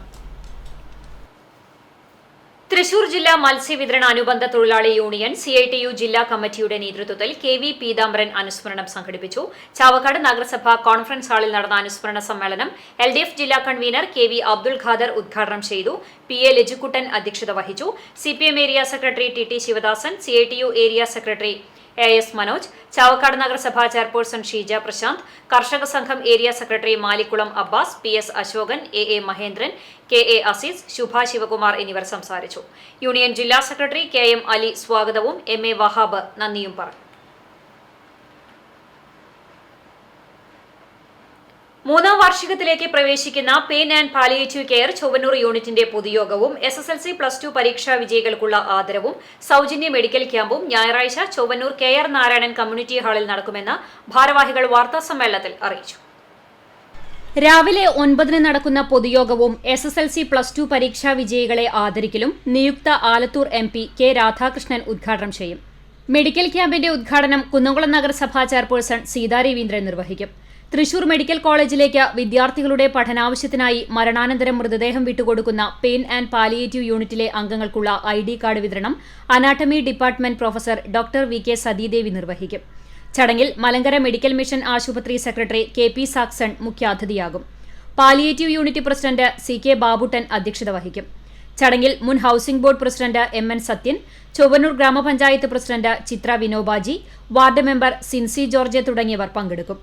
തൃശൂർ ജില്ലാ മത്സ്യവിതരണ അനുബന്ധ തൊഴിലാളി യൂണിയൻ CITU ജില്ലാ കമ്മിറ്റിയുടെ നേതൃത്വത്തിൽ KV പീതാംബരൻ അനുസ്മരണം സംഘടിപ്പിച്ചു. ചാവക്കാട് നഗരസഭ കോൺഫറൻസ് ഹാളിൽ നടന്ന അനുസ്മരണ സമ്മേളനം LDF ജില്ലാ കൺവീനർ KV അബ്ദുൽ ഖാദർ ഉദ്ഘാടനം ചെയ്തു. PA ലജിക്കുട്ടൻ അധ്യക്ഷത വഹിച്ചു. CPM area secretary TT Sivadasan, CITU area secretary AS Manoj, Chavakkad നഗരസഭ chairperson Sheeja Prashanth, Karshaka Sangham area secretary Malikkulam Abbas, PS Ashokan, AA Mahendran, KA Azeez, Shubha Sivakumar എന്നിവർ സംസാരിച്ചു. യൂണിയൻ ജില്ലാ സെക്രട്ടറി KM അലി സ്വാഗതവും MA വഹാബ് നന്ദിയും പറഞ്ഞു. 3ാം വാർഷികത്തിലേക്ക് പ്രവേശിക്കുന്ന pain and palliative care Chowwannur യൂണിറ്റിന്റെ പൊതുയോഗവും SSLC+2 പരീക്ഷാ വിജയികൾക്കുള്ള ആദരവും സൗജന്യ മെഡിക്കൽ ക്യാമ്പും ഞായറാഴ്ച ചൊവ്വന്നൂർ KR നാരായണൻ കമ്മ്യൂണിറ്റി ഹാളിൽ നടക്കുമെന്ന് ഭാരവാഹികൾ വാർത്താസമ്മേളനത്തിൽ അറിയിച്ചു. രാവിലെ 9-ന് നടക്കുന്ന പൊതുയോഗവും SSLC+2 പരീക്ഷാ വിജയികളെ ആദരിക്കലും നിയുക്ത ആലത്തൂർ MP K. രാധാകൃഷ്ണൻ ഉദ്ഘാടനം ചെയ്യും. മെഡിക്കൽ ക്യാമ്പിന്റെ ഉദ്ഘാടനം കുന്നംകുളം നഗരസഭാ ചെയർപേഴ്സൺ സീതാ രവീന്ദ്രൻ നിർവഹിക്കും. തൃശൂർ മെഡിക്കൽ കോളേജിലേക്ക് വിദ്യാർത്ഥികളുടെ പഠനാവശ്യത്തിനായി മരണാനന്തരം മൃതദേഹം വിട്ടുകൊടുക്കുന്ന പെയിൻ ആൻഡ് പാലിയേറ്റീവ് യൂണിറ്റിലെ അംഗങ്ങൾക്കുള്ള ID കാർഡ് വിതരണം anatomy department professor doctor VK Sathidevi നിർവഹിക്കും. ചടങ്ങിൽ മലങ്കര മെഡിക്കൽ മിഷൻ ആശുപത്രി സെക്രട്ടറി KP സാക്സൺ മുഖ്യാതിഥിയാകും. Palliative unit president CK Babuttan അധ്യക്ഷത വഹിക്കും. ചടങ്ങിൽ മുൻ housing board president MN Sathyan, Chowwannur ഗ്രാമപഞ്ചായത്ത് പ്രസിഡന്റ് ചിത്ര Vinobaji, ward member Sincy George തുടങ്ങിയവർ പങ്കെടുക്കും.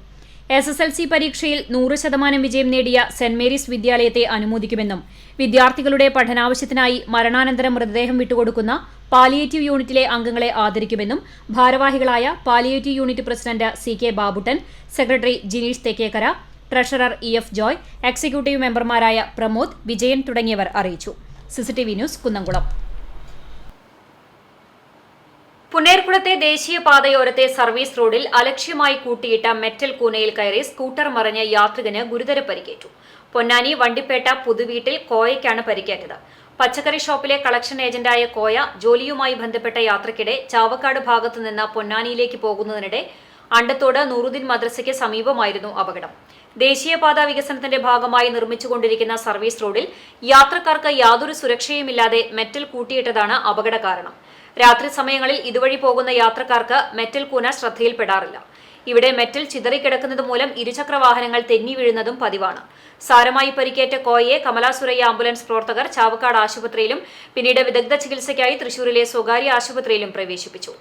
SSLC പരീക്ഷയിൽ 100% വിജയം നേടിയ സെന്റ് മേരീസ് വിദ്യാലയത്തെ അനുമോദിക്കുമെന്നും വിദ്യാർത്ഥികളുടെ പഠനാവശ്യത്തിനായി മരണാനന്തരം മൃതദേഹം വിട്ടുകൊടുക്കുന്ന പാലിയേറ്റീവ് യൂണിറ്റിലെ അംഗങ്ങളെ ആദരിക്കുമെന്നും ഭാരവാഹികളായ palliative unit president CK Babuttan, secretary Jineesh Thekkekkara, treasurer EF Joy, executive മെമ്പർമാരായ പ്രമോദ്, വിജയൻ തുടങ്ങിയവർ അറിയിച്ചു. CCTV news Kunnamkulam. പുന്നേർകുളത്തെ ദേശീയപാതയോരത്തെ സർവീസ് റോഡിൽ അലക്ഷ്യമായി കൂട്ടിയിട്ട മെറ്റൽ കൂനയിൽ കയറി സ്കൂട്ടർ മറിഞ്ഞ് യാത്രികന് ഗുരുതര പരിക്കേറ്റു. പൊന്നാനി വണ്ടിപ്പേട്ട പുതുവീട്ടിൽ കോയയ്ക്കാണ് പരിക്കേറ്റത്. പച്ചക്കറി ഷോപ്പിലെ കളക്ഷൻ ഏജന്റായ കോയ ജോലിയുമായി ബന്ധപ്പെട്ട യാത്രയ്ക്കിടെ ചാവക്കാട് ഭാഗത്തു നിന്ന് പൊന്നാനിയിലേക്ക് പോകുന്നതിനിടെ അണ്ടത്തോട് നൂറുദ്ദീൻ മദ്രസയ്ക്ക് സമീപമായിരുന്നു അപകടം. ദേശീയപാത വികസനത്തിന്റെ ഭാഗമായി നിർമ്മിച്ചുകൊണ്ടിരിക്കുന്ന സർവീസ് റോഡിൽ യാത്രക്കാർക്ക് യാതൊരു സുരക്ഷയുമില്ലാതെ മെറ്റൽ കൂട്ടിയിട്ടതാണ് അപകട കാരണം. രാത്രി സമയങ്ങളിൽ ഇതുവഴി പോകുന്ന യാത്രക്കാർക്ക് മെറ്റൽ കൂന ശ്രദ്ധയിൽപ്പെടാറില്ല. ഇവിടെ മെറ്റൽ ചിതറിക്കിടക്കുന്നത് മൂലം ഇരുചക്ര വാഹനങ്ങൾ തെന്നി വീഴുന്നതും പതിവാണ്. സാരമായി പരിക്കേറ്റ കോയയെ കമലാസുരയ്യ ആംബുലൻസ് പ്രവർത്തകർ ചാവക്കാട് ആശുപത്രിയിലും പിന്നീട് വിദഗ്ധ ചികിത്സയ്ക്കായി തൃശൂരിലെ സ്വകാര്യ ആശുപത്രിയിലും പ്രവേശിപ്പിച്ചു.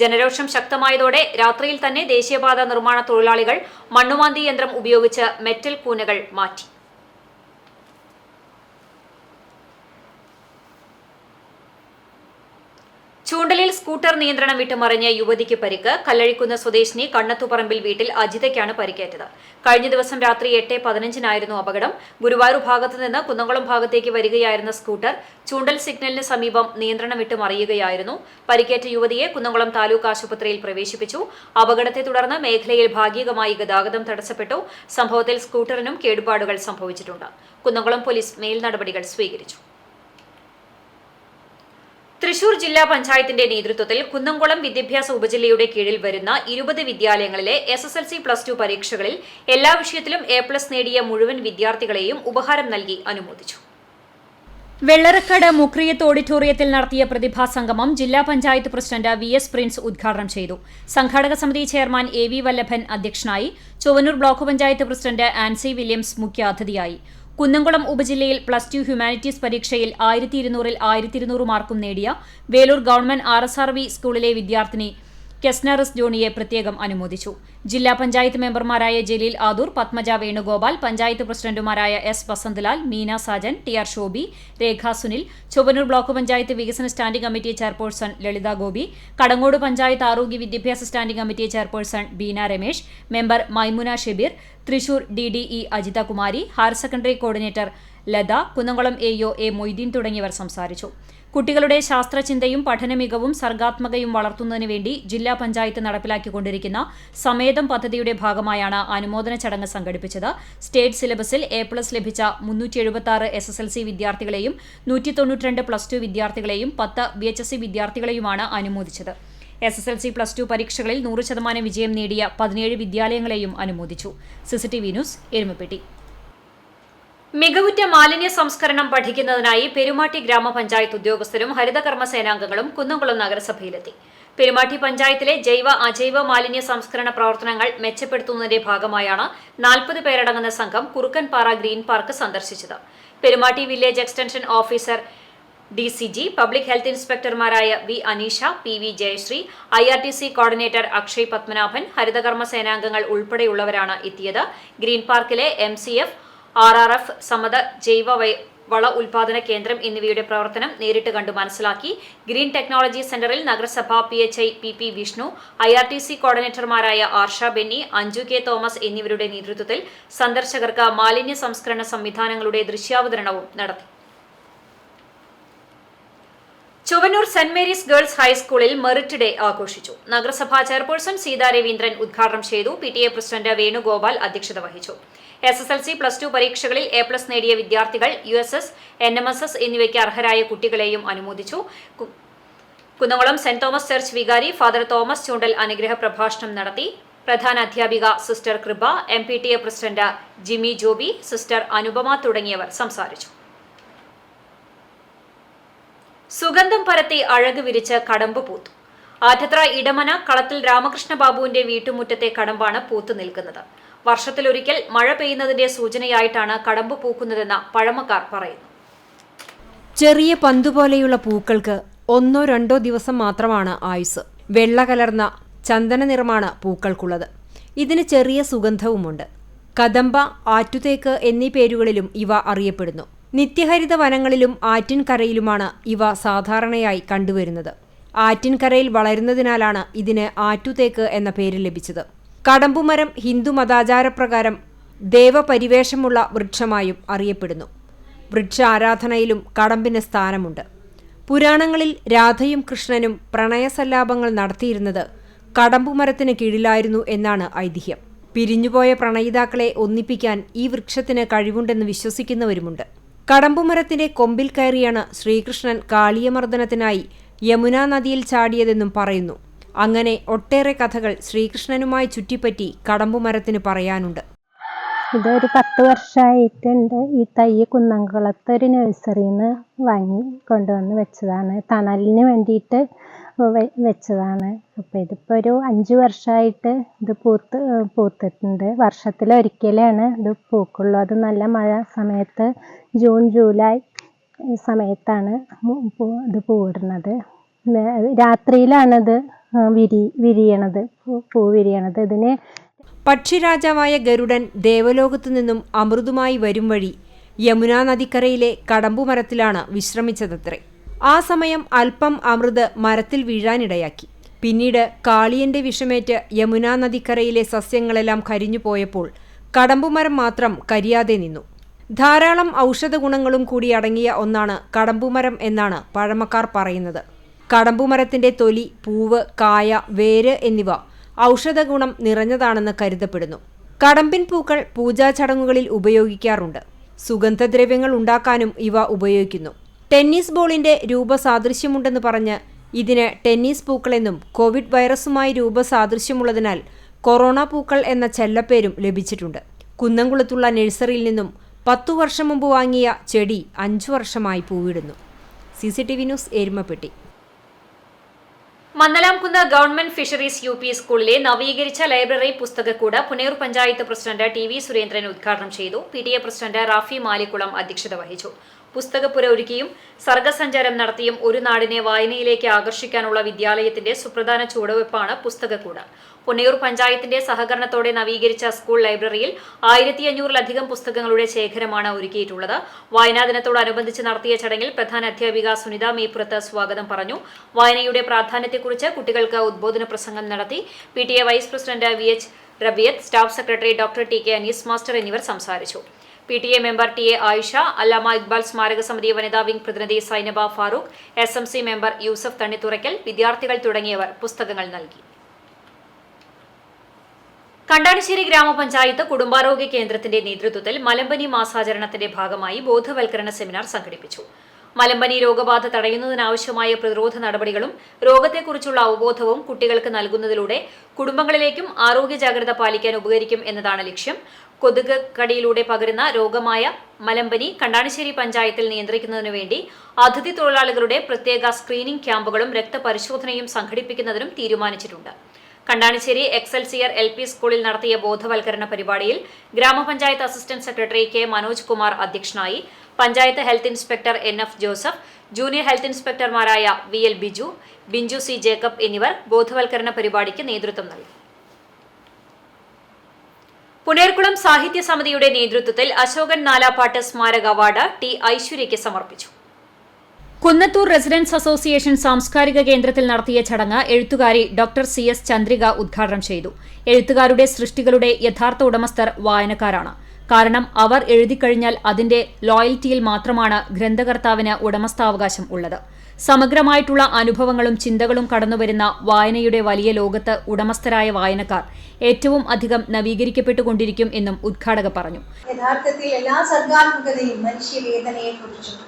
ജനരോഷം ശക്തമായതോടെ രാത്രിയിൽ തന്നെ ദേശീയപാത നിർമ്മാണ തൊഴിലാളികൾ മണ്ണുമാന്തി യന്ത്രം ഉപയോഗിച്ച് മെറ്റൽ കൂനകൾ മാറ്റി. ചൂണ്ടലിൽ സ്കൂട്ടർ നിയന്ത്രണം വിട്ട് മറിഞ്ഞ യുവതിക്ക് പരിക്ക്. കല്ലഴിക്കുന്ന് സ്വദേശിനി കണ്ണത്തുപറമ്പിൽ വീട്ടിൽ അജിതയ്ക്കാണ് പരിക്കേറ്റത്. കഴിഞ്ഞ ദിവസം രാത്രി 8:15-നായിരുന്നു അപകടം. ഗുരുവായൂർ ഭാഗത്തു നിന്ന് കുന്നംകുളം ഭാഗത്തേക്ക് വരികയായിരുന്ന സ്കൂട്ടർ ചൂണ്ടൽ സിഗ്നലിന് സമീപം നിയന്ത്രണം വിട്ട് മറിയുകയായിരുന്നു. പരിക്കേറ്റ യുവതിയെ കുന്നംകുളം താലൂക്ക് ആശുപത്രിയിൽ പ്രവേശിപ്പിച്ചു. അപകടത്തെ തുടർന്ന് മേഖലയിൽ ഭാഗികമായി ഗതാഗതം തടസ്സപ്പെട്ടു. സംഭവത്തിൽ സ്കൂട്ടറിനും കേടുപാടുകൾ സംഭവിച്ചിട്ടുണ്ട്. കുന്നംകുളം പോലീസ് മേൽ നടപടികൾ സ്വീകരിച്ചു. തൃശൂർ ജില്ലാ പഞ്ചായത്തിന്റെ നേതൃത്വത്തിൽ കുന്നംകുളം വിദ്യാഭ്യാസ ഉപജില്ലയുടെ കീഴിൽ വരുന്ന 20 വിദ്യാലയങ്ങളിലെ SSLC+2 പരീക്ഷകളിൽ എല്ലാ വിഷയത്തിലും A+ നേടിയ മുഴുവൻ വിദ്യാർത്ഥികളെയും ഉപഹാരം നൽകി അനുമോദിച്ചു. വെള്ളറക്കാട് മുക്രിയത്ത് ഓഡിറ്റോറിയത്തിൽ നടത്തിയ പ്രതിഭാസംഗമം ജില്ലാ പഞ്ചായത്ത് പ്രസിഡന്റ് VS പ്രിൻസ് ഉദ്ഘാടനം ചെയ്തു. സംഘാടക സമിതി ചെയർമാൻ AV വല്ലഭൻ അധ്യക്ഷനായി. Chowwannur block panchayat president Ancy Williams മുഖ്യാതിഥിയായി. കുന്നംകുളം ഉപജില്ലയിൽ +2 ഹ്യൂമാനിറ്റീസ് പരീക്ഷയിൽ 1200-ൽ 1200 മാർക്കും നേടിയ വേലൂർ ഗവൺമെന്റ് RSRV സ്കൂളിലെ വിദ്യാർത്ഥിനി കെസ്നറിസ് ജോണിയെ പ്രത്യേകം അനുമോദിച്ചു. ജില്ലാ പഞ്ചായത്ത് മെമ്പർമാരായ ജലീൽ ആദൂർ, പത്മജ വേണുഗോപാൽ, പഞ്ചായത്ത് പ്രസിഡന്റുമാരായ S Vasanthalal, Meena Sajan, TR Shobhi, Rekha Sunil, Chowannur block panchayat വികസന standing committee chairperson Lalitha Gopi, Kadangode panchayat ആരോഗ്യ വിദ്യാഭ്യാസ standing committee chairperson Beena Ramesh, member Maimuna Shebeer, Thrissur DDE Ajitha Kumari, higher secondary coordinator Latha, Kunnamkulam AO A Moideen തുടങ്ങിയവർ സംസാരിച്ചു. കുട്ടികളുടെ ശാസ്ത്രചിന്തയും പഠനമികവും സർഗാത്മകയും വളർത്തുന്നതിനു വേണ്ടി ജില്ലാ പഞ്ചായത്ത് നടപ്പിലാക്കിക്കൊണ്ടിരിക്കുന്ന സമേതം പദ്ധതിയുടെ ഭാഗമായാണ് അനുമോദന ചടങ്ങ് സംഘടിപ്പിച്ചത്. സ്റ്റേറ്റ് സിലബസിൽ A+ ലഭിച്ച 376 SSLC വിദ്യാർത്ഥികളെയും 192 +2 വിദ്യാർത്ഥികളെയും 10 VHSC വിദ്യാർത്ഥികളെയുമാണ് അനുമോദിച്ചത്. SSLC+2 പരീക്ഷകളിൽ 100% വിജയം നേടിയ 17 വിദ്യാലയങ്ങളെയും അനുമോദിച്ചു. CCTV news, Erumapetty. മികവുറ്റ മാലിന്യ സംസ്കരണം പഠിക്കുന്നതിനായി പെരുമാട്ടി ഗ്രാമപഞ്ചായത്ത് ഉദ്യോഗസ്ഥരും ഹരിതകർമ്മ സേനാംഗങ്ങളും കുന്നംകുളം നഗരസഭയിലെത്തി. പെരുമാട്ടി പഞ്ചായത്തിലെ ജൈവ അജൈവ മാലിന്യ സംസ്കരണ പ്രവർത്തനങ്ങൾ മെച്ചപ്പെടുത്തുന്നതിന്റെ ഭാഗമായാണ് 40 പേരടങ്ങുന്ന സംഘം കുറുക്കൻപാറ ഗ്രീൻ പാർക്ക് സന്ദർശിച്ചത്. Perumatti village extension officer DCG, public health ഇൻസ്പെക്ടർമാരായ V Aneesha, PV Jayasree, IRTC coordinator Akshay Padmanabhan, ഹരിതകർമ്മ സേനാംഗങ്ങൾ ഉൾപ്പെടെയുള്ളവരാണ് എത്തിയത്. ഗ്രീൻ പാർക്കിലെ MCF, RRF, സമത ജൈവ വള ഉൽപാദന കേന്ദ്രം എന്നിവയുടെ പ്രവർത്തനം നേരിട്ട് കണ്ടു മനസ്സിലാക്കി. ഗ്രീൻ ടെക്നോളജി സെന്ററിൽ നഗരസഭ PHI PP വിഷ്ണു, IRTC കോർഡിനേറ്റർമാരായ ആർഷ ബെന്നി, അഞ്ജു K തോമസ് എന്നിവരുടെ നേതൃത്വത്തിൽ സന്ദർശകർക്ക് മാലിന്യ സംസ്കരണ സംവിധാനങ്ങളുടെ ദൃശ്യാവതരണവും നടത്തി. ചൊവ്വന്നൂർ സെന്റ് മേരീസ് ഗേൾസ് ഹൈസ്കൂളിൽ മെറിറ്റ് ഡേ ആഘോഷിച്ചു. നഗരസഭാ ചെയർപേഴ്സൺ സീതാ രവീന്ദ്രൻ ഉദ്ഘാടനം ചെയ്തു. PTA പ്രസിഡന്റ് വേണുഗോപാൽ അധ്യക്ഷത വഹിച്ചു. SSLC+2 പരീക്ഷകളിൽ A+ നേടിയ വിദ്യാർത്ഥികൾ, USS, NMSS എന്നിവയ്ക്ക് അർഹരായ കുട്ടികളെയും അനുമോദിച്ചു. കുന്നംകുളം സെന്റ് തോമസ് ചർച്ച് വികാരി ഫാദർ തോമസ് ചൂണ്ടൽ അനുഗ്രഹ പ്രഭാഷണം നടത്തി. പ്രധാന അധ്യാപിക സിസ്റ്റർ കൃപ, MPTA president Jimmy Joby, sister Anupama തുടങ്ങിയവർ സംസാരിച്ചു. സുഗന്ധം പരത്തി അഴക് വിരിച്ച് കടമ്പ് പൂത്തു. ആറ്റത്ര ഇടമന കളത്തിൽ രാമകൃഷ്ണ ബാബുവിന്റെ വീട്ടുമുറ്റത്തെ കടമ്പാണ് പൂത്തു നിൽക്കുന്നത്. വർഷത്തിലൊരിക്കൽ മഴ പെയ്യുന്നതിന്റെ സൂചനയായിട്ടാണ് കടമ്പ് പൂക്കുന്നതെന്ന് പഴമക്കാർ പറയുന്നു. ചെറിയ പന്തുപോലെയുള്ള പൂക്കൾക്ക് 1-2 ദിവസം മാത്രമാണ് ആയുസ്. വെള്ള കലർന്ന ചന്ദന നിറമാണ് പൂക്കൾക്കുള്ളത്. ഇതിന് ചെറിയ സുഗന്ധവുമുണ്ട്. കദംബ, ആറ്റുതേക്ക് എന്നീ പേരുകളിലും ഇവ അറിയപ്പെടുന്നു. നിത്യഹരിത വനങ്ങളിലും ആറ്റിൻകരയിലുമാണ് ഇവ സാധാരണയായി കണ്ടുവരുന്നത്. ആറ്റിൻകരയിൽ വളരുന്നതിനാലാണ് ഇതിന് ആറ്റുതേക്ക് എന്ന പേര് ലഭിച്ചത്. കടമ്പുമരം ഹിന്ദു മതാചാരപ്രകാരം ദേവപരിവേഷമുള്ള വൃക്ഷമായും അറിയപ്പെടുന്നു. വൃക്ഷ ആരാധനയിലും കടമ്പിന് സ്ഥാനമുണ്ട്. പുരാണങ്ങളിൽ രാധയും കൃഷ്ണനും പ്രണയസല്ലാപങ്ങൾ നടത്തിയിരുന്നത് കടമ്പുമരത്തിന് കീഴിലായിരുന്നു എന്നാണ് ഐതിഹ്യം. പിരിഞ്ഞുപോയ പ്രണയിതാക്കളെ ഒന്നിപ്പിക്കാൻ ഈ വൃക്ഷത്തിന് കഴിവുണ്ടെന്ന് വിശ്വസിക്കുന്നവരുമുണ്ട്. കടമ്പുമരത്തിന്റെ കൊമ്പിൽ കയറിയാണ് ശ്രീകൃഷ്ണൻ കാളിയമർദ്ദനത്തിനായി യമുനാ നദിയിൽ ചാടിയതെന്നും പറയുന്നു. അങ്ങനെ ഒട്ടേറെ കഥകൾ ശ്രീകൃഷ്ണനുമായി ചുറ്റിപ്പറ്റി കടമ്പുമരത്തിന് പറയാനുണ്ട്. ഇതൊരു 10 വർഷമായിട്ടുണ്ട്. ഈ തൈ കുന്നംകുളത്ത് ഒരു നഴ്സറിയിൽ നിന്ന് വാങ്ങി കൊണ്ടുവന്ന് വെച്ചതാണ്. തണലിന് വേണ്ടിയിട്ട് വെച്ചതാണ്. അപ്പോൾ ഇതിപ്പോൾ ഒരു 5 വർഷമായിട്ട് ഇത് പൂത്തിട്ടുണ്ട്. വർഷത്തിലൊരിക്കലാണ് ഇത് പൂക്കുള്ളൂ. അത് നല്ല മഴ സമയത്ത് ജൂൺ ജൂലൈ സമയത്താണ് ഇത് പൂവിടുന്നത്. രാത്രിയിലാണത് വിരിയണത്, പൂ വിരിയണത്. ഇതിന് പക്ഷിരാജാവായ ഗരുഡൻ ദേവലോകത്തു നിന്നും അമൃതുമായി വരും വഴി യമുനാ നദിക്കരയിലെ കടമ്പുമരത്തിലാണ് വിശ്രമിച്ചതത്രേ. ആ സമയം അല്പം അമൃത് മരത്തിൽ വീഴാനിടയാക്കി. പിന്നീട് കാളിയന്റെ വിഷമേറ്റ് യമുനാ നദിക്കരയിലെ സസ്യങ്ങളെല്ലാം കരിഞ്ഞു പോയപ്പോൾ കടമ്പുമരം മാത്രം കരിയാതെ നിന്നു. ധാരാളം ഔഷധ ഗുണങ്ങളും കൂടി അടങ്ങിയ ഒന്നാണ് കടമ്പുമരം എന്നാണ് പഴമക്കാർ പറയുന്നത്. കടമ്പുമരത്തിന്റെ തൊലി, പൂവ്, കായ, വേര് എന്നിവ ഔഷധഗുണം നിറഞ്ഞതാണെന്ന് കരുതപ്പെടുന്നു. കടമ്പിൻ പൂക്കൾ പൂജാ ചടങ്ങുകളിൽ ഉപയോഗിക്കാറുണ്ട്. സുഗന്ധദ്രവ്യങ്ങൾ ഉണ്ടാക്കാനും ഇവ ഉപയോഗിക്കുന്നു. ടെന്നീസ് ബോളിന്റെ രൂപസാദൃശ്യമുണ്ടെന്ന് പറഞ്ഞ് ഇതിന് ടെന്നീസ് പൂക്കളെന്നും കോവിഡ് വൈറസുമായി രൂപസാദൃശ്യമുള്ളതിനാൽ കൊറോണ പൂക്കൾ എന്ന ചെല്ലപ്പേരും ലഭിച്ചിട്ടുണ്ട്. കുന്നംകുളത്തുള്ള നഴ്സറിയിൽ നിന്നും 10 വർഷം മുമ്പ് വാങ്ങിയ ചെടി 5 വർഷമായി പൂവിടുന്നു. CCTV news Erumapetty. Mannalamkunnu government fisheries UP സ്കൂളിലെ നവീകരിച്ച ലൈബ്രറി പുസ്തകക്കൂട് പുനേർ പഞ്ചായത്ത് പ്രസിഡന്റ് TV സുരേന്ദ്രൻ ഉദ്ഘാടനം ചെയ്തു. PTA പ്രസിഡന്റ് റാഫി മാലിക്കുളം അധ്യക്ഷത വഹിച്ചു. പുസ്തകപ്പുര ഒരുക്കിയും സർഗസഞ്ചാരം നടത്തിയും ഒരു നാടിനെ വായനയിലേക്ക് ആകർഷിക്കാനുള്ള വിദ്യാലയത്തിന്റെ സുപ്രധാന ചുവടുവെപ്പാണ് പുസ്തകക്കൂട്. പുനയൂർ പഞ്ചായത്തിന്റെ സഹകരണത്തോടെ നവീകരിച്ച സ്കൂൾ ലൈബ്രറിയിൽ 1500-ലധികം പുസ്തകങ്ങളുടെ ശേഖരമാണ് ഒരുക്കിയിട്ടുള്ളത്. വായനാ ദിനത്തോടനുബന്ധിച്ച് നടത്തിയ ചടങ്ങിൽ പ്രധാന അധ്യാപിക സുനിത മേപ്പുറത്ത് സ്വാഗതം പറഞ്ഞു. വായനയുടെ പ്രാധാന്യത്തെക്കുറിച്ച് കുട്ടികൾക്ക് ഉദ്ബോധന പ്രസംഗം നടത്തി. PTA vice president VH Rabiyath, staff secretary doctor TK Anees master എന്നിവർ സംസാരിച്ചു. PTA മെമ്പർ TA ആയിഷ, അല്ലാമ ഇക്ബാൽ സ്മാരക സമിതി വനിതാ വിംഗ് പ്രതിനിധി സൈനബ ഫാറൂഖ്, SMC മെമ്പർ യൂസഫ് തണ്ണിത്തുറയ്ക്കൽ, വിദ്യാർത്ഥികൾ തുടങ്ങിയവർ പുസ്തകങ്ങൾ നൽകി. കണ്ടാണിശ്ശേരി ഗ്രാമപഞ്ചായത്ത് കുടുംബാരോഗ്യ കേന്ദ്രത്തിന്റെ നേതൃത്വത്തിൽ മലമ്പനി മാസാചരണത്തിന്റെ ഭാഗമായി ബോധവൽക്കരണ സെമിനാർ സംഘടിപ്പിച്ചു. മലമ്പനി രോഗബാധ തടയുന്നതിനാവശ്യമായ പ്രതിരോധ നടപടികളും രോഗത്തെക്കുറിച്ചുള്ള അവബോധവും കുട്ടികൾക്ക് നൽകുന്നതിലൂടെ കുടുംബങ്ങളിലേക്കും ആരോഗ്യ ജാഗ്രത പാലിക്കാൻ ഉപകരിക്കും എന്നതാണ് ലക്ഷ്യം. കൊതുക് കടിയിലൂടെ പകരുന്ന രോഗമായ മലമ്പനി കണ്ടാണിശ്ശേരി പഞ്ചായത്തിൽ നിയന്ത്രിക്കുന്നതിനു വേണ്ടി അതിഥി തൊഴിലാളികളുടെ പ്രത്യേക സ്ക്രീനിംഗ് ക്യാമ്പുകളും രക്തപരിശോധനയും സംഘടിപ്പിക്കുന്നതിനും തീരുമാനിച്ചിട്ടുണ്ട്. കണ്ടാണിശ്ശേരി എക്സൽസിയർ LP സ്കൂളിൽ നടത്തിയ ബോധവൽക്കരണ പരിപാടിയിൽ ഗ്രാമപഞ്ചായത്ത് assistant secretary K Manoj Kumar അധ്യക്ഷനായി. Panchayat health inspector NF Joseph, junior health ഇൻസ്പെക്ടർമാരായ VL Biju, Binju C Jacob എന്നിവർ ബോധവൽക്കരണ പരിപാടിക്ക് നേതൃത്വം നൽകി. പുനേർകുളം സാഹിത്യ സമിതിയുടെ നേതൃത്വത്തിൽ അശോകൻ നാലാപ്പാട്ട് സ്മാരക അവാർഡ് T ഐശ്വര്യയ്ക്ക് സമർപ്പിച്ചു. കുന്നത്തൂർ റെസിഡൻസ് അസോസിയേഷൻ സാംസ്കാരിക കേന്ദ്രത്തിൽ നടത്തിയ ചടങ്ങ് എഴുത്തുകാരി ഡോക്ടർ CS ചന്ദ്രിക ഉദ്ഘാടനം ചെയ്തു. എഴുത്തുകാരുടെ സൃഷ്ടികളുടെ യഥാർത്ഥ ഉടമസ്ഥർ വായനക്കാരാണ്. കാരണം അവർ എഴുതിക്കഴിഞ്ഞാൽ അതിന്റെ ലോയൽറ്റിയിൽ മാത്രമാണ് ഗ്രന്ഥകർത്താവിന് ഉടമസ്ഥാവകാശം ഉള്ളത്. സമഗ്രമായിട്ടുള്ള അനുഭവങ്ങളും ചിന്തകളും കടന്നുവരുന്ന വായനയുടെ വലിയ ലോകത്ത് ഉടമസ്ഥരായ വായനക്കാർ ഏറ്റവും അധികം നവീകരിക്കപ്പെട്ടുകൊണ്ടിരിക്കും എന്നും ഉദ്ഘാടക പറഞ്ഞു. യഥാർത്ഥത്തിൽ എല്ലാ സർഗാത്മകതയും മനുഷ്യവേദനയെക്കുറിച്ചും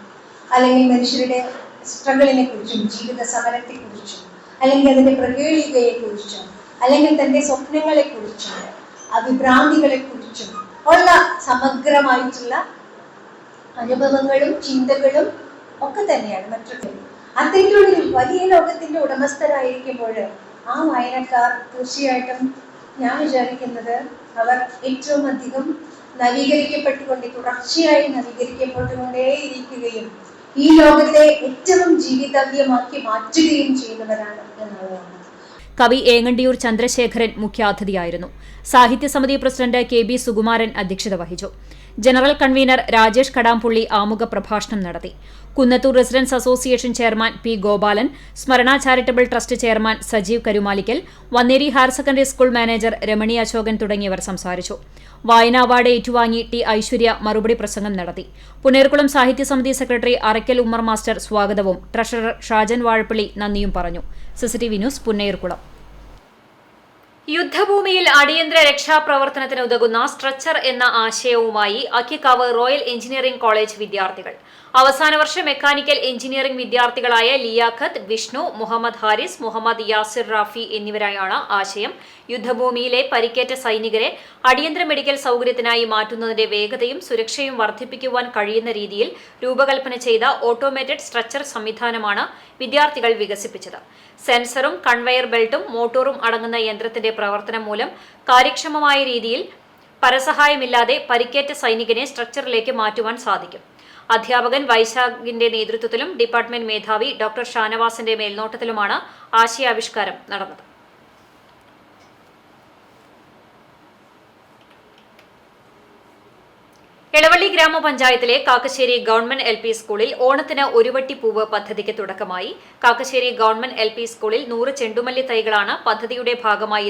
അല്ലെങ്കിൽ മനുഷ്യരുടെ സ്ട്രഗിളിനെ കുറിച്ചും ജീവിത സമരത്തെക്കുറിച്ചും അല്ലെങ്കിൽ അതിന്റെ പ്രകേളികയെക്കുറിച്ചും അല്ലെങ്കിൽ തന്റെ സ്വപ്നങ്ങളെക്കുറിച്ചും അഭിഭ്രാന്തികളെക്കുറിച്ചും ഉള്ള സമഗ്രമായിട്ടുള്ള അനുഭവങ്ങളും ചിന്തകളും ഒക്കെ തന്നെയാണ് മറ്റുള്ള. അത്തരത്തിലുള്ള വലിയ ലോകത്തിന്റെ ഉടമസ്ഥരായിരിക്കുമ്പോൾ ആ വായനക്കാർ തീർച്ചയായിട്ടും ഞാൻ വിചാരിക്കുന്നത് അവർ ഏറ്റവും അധികം തുടർച്ചയായി നവീകരിക്കപ്പെട്ടുകൊണ്ടേയിരിക്കുകയും ഈ ലോകത്തെ ഏറ്റവും ജീവിതവ്യമാക്കി മാറ്റുകയും ചെയ്യുന്നവരാണ് എന്നുള്ളതാണ്. കവി ഏങ്ങണ്ടിയൂർ ചന്ദ്രശേഖരൻ മുഖ്യാതിഥിയായിരുന്നു. സാഹിത്യ സമിതി പ്രസിഡന്റ് KB സുകുമാരൻ അധ്യക്ഷത വഹിച്ചു. ജനറൽ കൺവീനർ രാജേഷ് കടാംപുള്ളി ആമുഖ പ്രഭാഷണം നടത്തി. Kunnathur residence association chairman P Gopalan, Smarana charitable trust chairman Sajeev Karumalikkal, Vanneri higher secondary school manager Ramani Ashokan തുടങ്ങിയവർ സംസാരിച്ചു. വായനാ അവാർഡ് ഏറ്റുവാങ്ങി T ഐശ്വര്യ മറുപടി പ്രസംഗം നടത്തി. പുനേർകുളം സാഹിത്യ സമിതി സെക്രട്ടറി അറയ്ക്കൽ ഉമ്മർ മാസ്റ്റർ സ്വാഗതവും ട്രഷറർ ഷാജൻ വാഴപ്പള്ളി നന്ദിയും പറഞ്ഞു. CCTV news Punnerkulam. യുദ്ധഭൂമിയിൽ അടിയന്തര രക്ഷാപ്രവർത്തനത്തിന് ഉതകുന്ന സ്ട്രെച്ചർ എന്ന ആശയവുമായി അക്കിക്കാവ് റോയൽ എഞ്ചിനീയറിംഗ് കോളേജ് വിദ്യാർത്ഥികൾ. അവസാന വർഷ മെക്കാനിക്കൽ എഞ്ചിനീയറിംഗ് വിദ്യാർത്ഥികളായ ലിയാഖത്ത്, വിഷ്ണു, മുഹമ്മദ് ഹാരിസ്, മുഹമ്മദ് യാസിർ റാഫി എന്നിവരായാണ് ആശയം. യുദ്ധഭൂമിയിലെ പരിക്കേറ്റ സൈനികരെ അടിയന്തര മെഡിക്കൽ സൗകര്യത്തിനായി മാറ്റുന്നതിന്റെ വേഗതയും സുരക്ഷയും വർദ്ധിപ്പിക്കുവാൻ കഴിയുന്ന രീതിയിൽ രൂപകൽപ്പന ചെയ്ത ഓട്ടോമേറ്റഡ് സ്ട്രെച്ചർ സംവിധാനമാണ് വിദ്യാർത്ഥികൾ വികസിപ്പിച്ചത്. സെൻസറും കൺവെയർ ബെൽറ്റും മോട്ടോറും അടങ്ങുന്ന യന്ത്രത്തിന്റെ പ്രവർത്തനം മൂലം കാര്യക്ഷമമായ രീതിയിൽ പരസഹായമില്ലാതെ പരിക്കേറ്റ സൈനികനെ സ്ട്രക്ചറിലേക്ക് മാറ്റുവാൻ സാധിക്കും. അധ്യാപകൻ വൈശാഖിന്റെ നേതൃത്വത്തിലും ഡിപ്പാർട്ട്മെന്റ് മേധാവി ഡോക്ടർ ഷാനവാസിന്റെ മേൽനോട്ടത്തിലുമാണ് ആശയാവിഷ്കാരം നടന്നത്. എളവള്ളി ഗ്രാമപഞ്ചായത്തിലെ കാക്കശ്ശേരി ഗവൺമെന്റ് LP സ്കൂളിൽ ഓണത്തിന് ഒരു വട്ടി പൂവ് പദ്ധതിക്ക് തുടക്കമായി. കാക്കശ്ശേരി ഗവൺമെന്റ് LP സ്കൂളിൽ 100 ചെണ്ടുമല്ലി തൈകളാണ് പദ്ധതിയുടെ ഭാഗമായി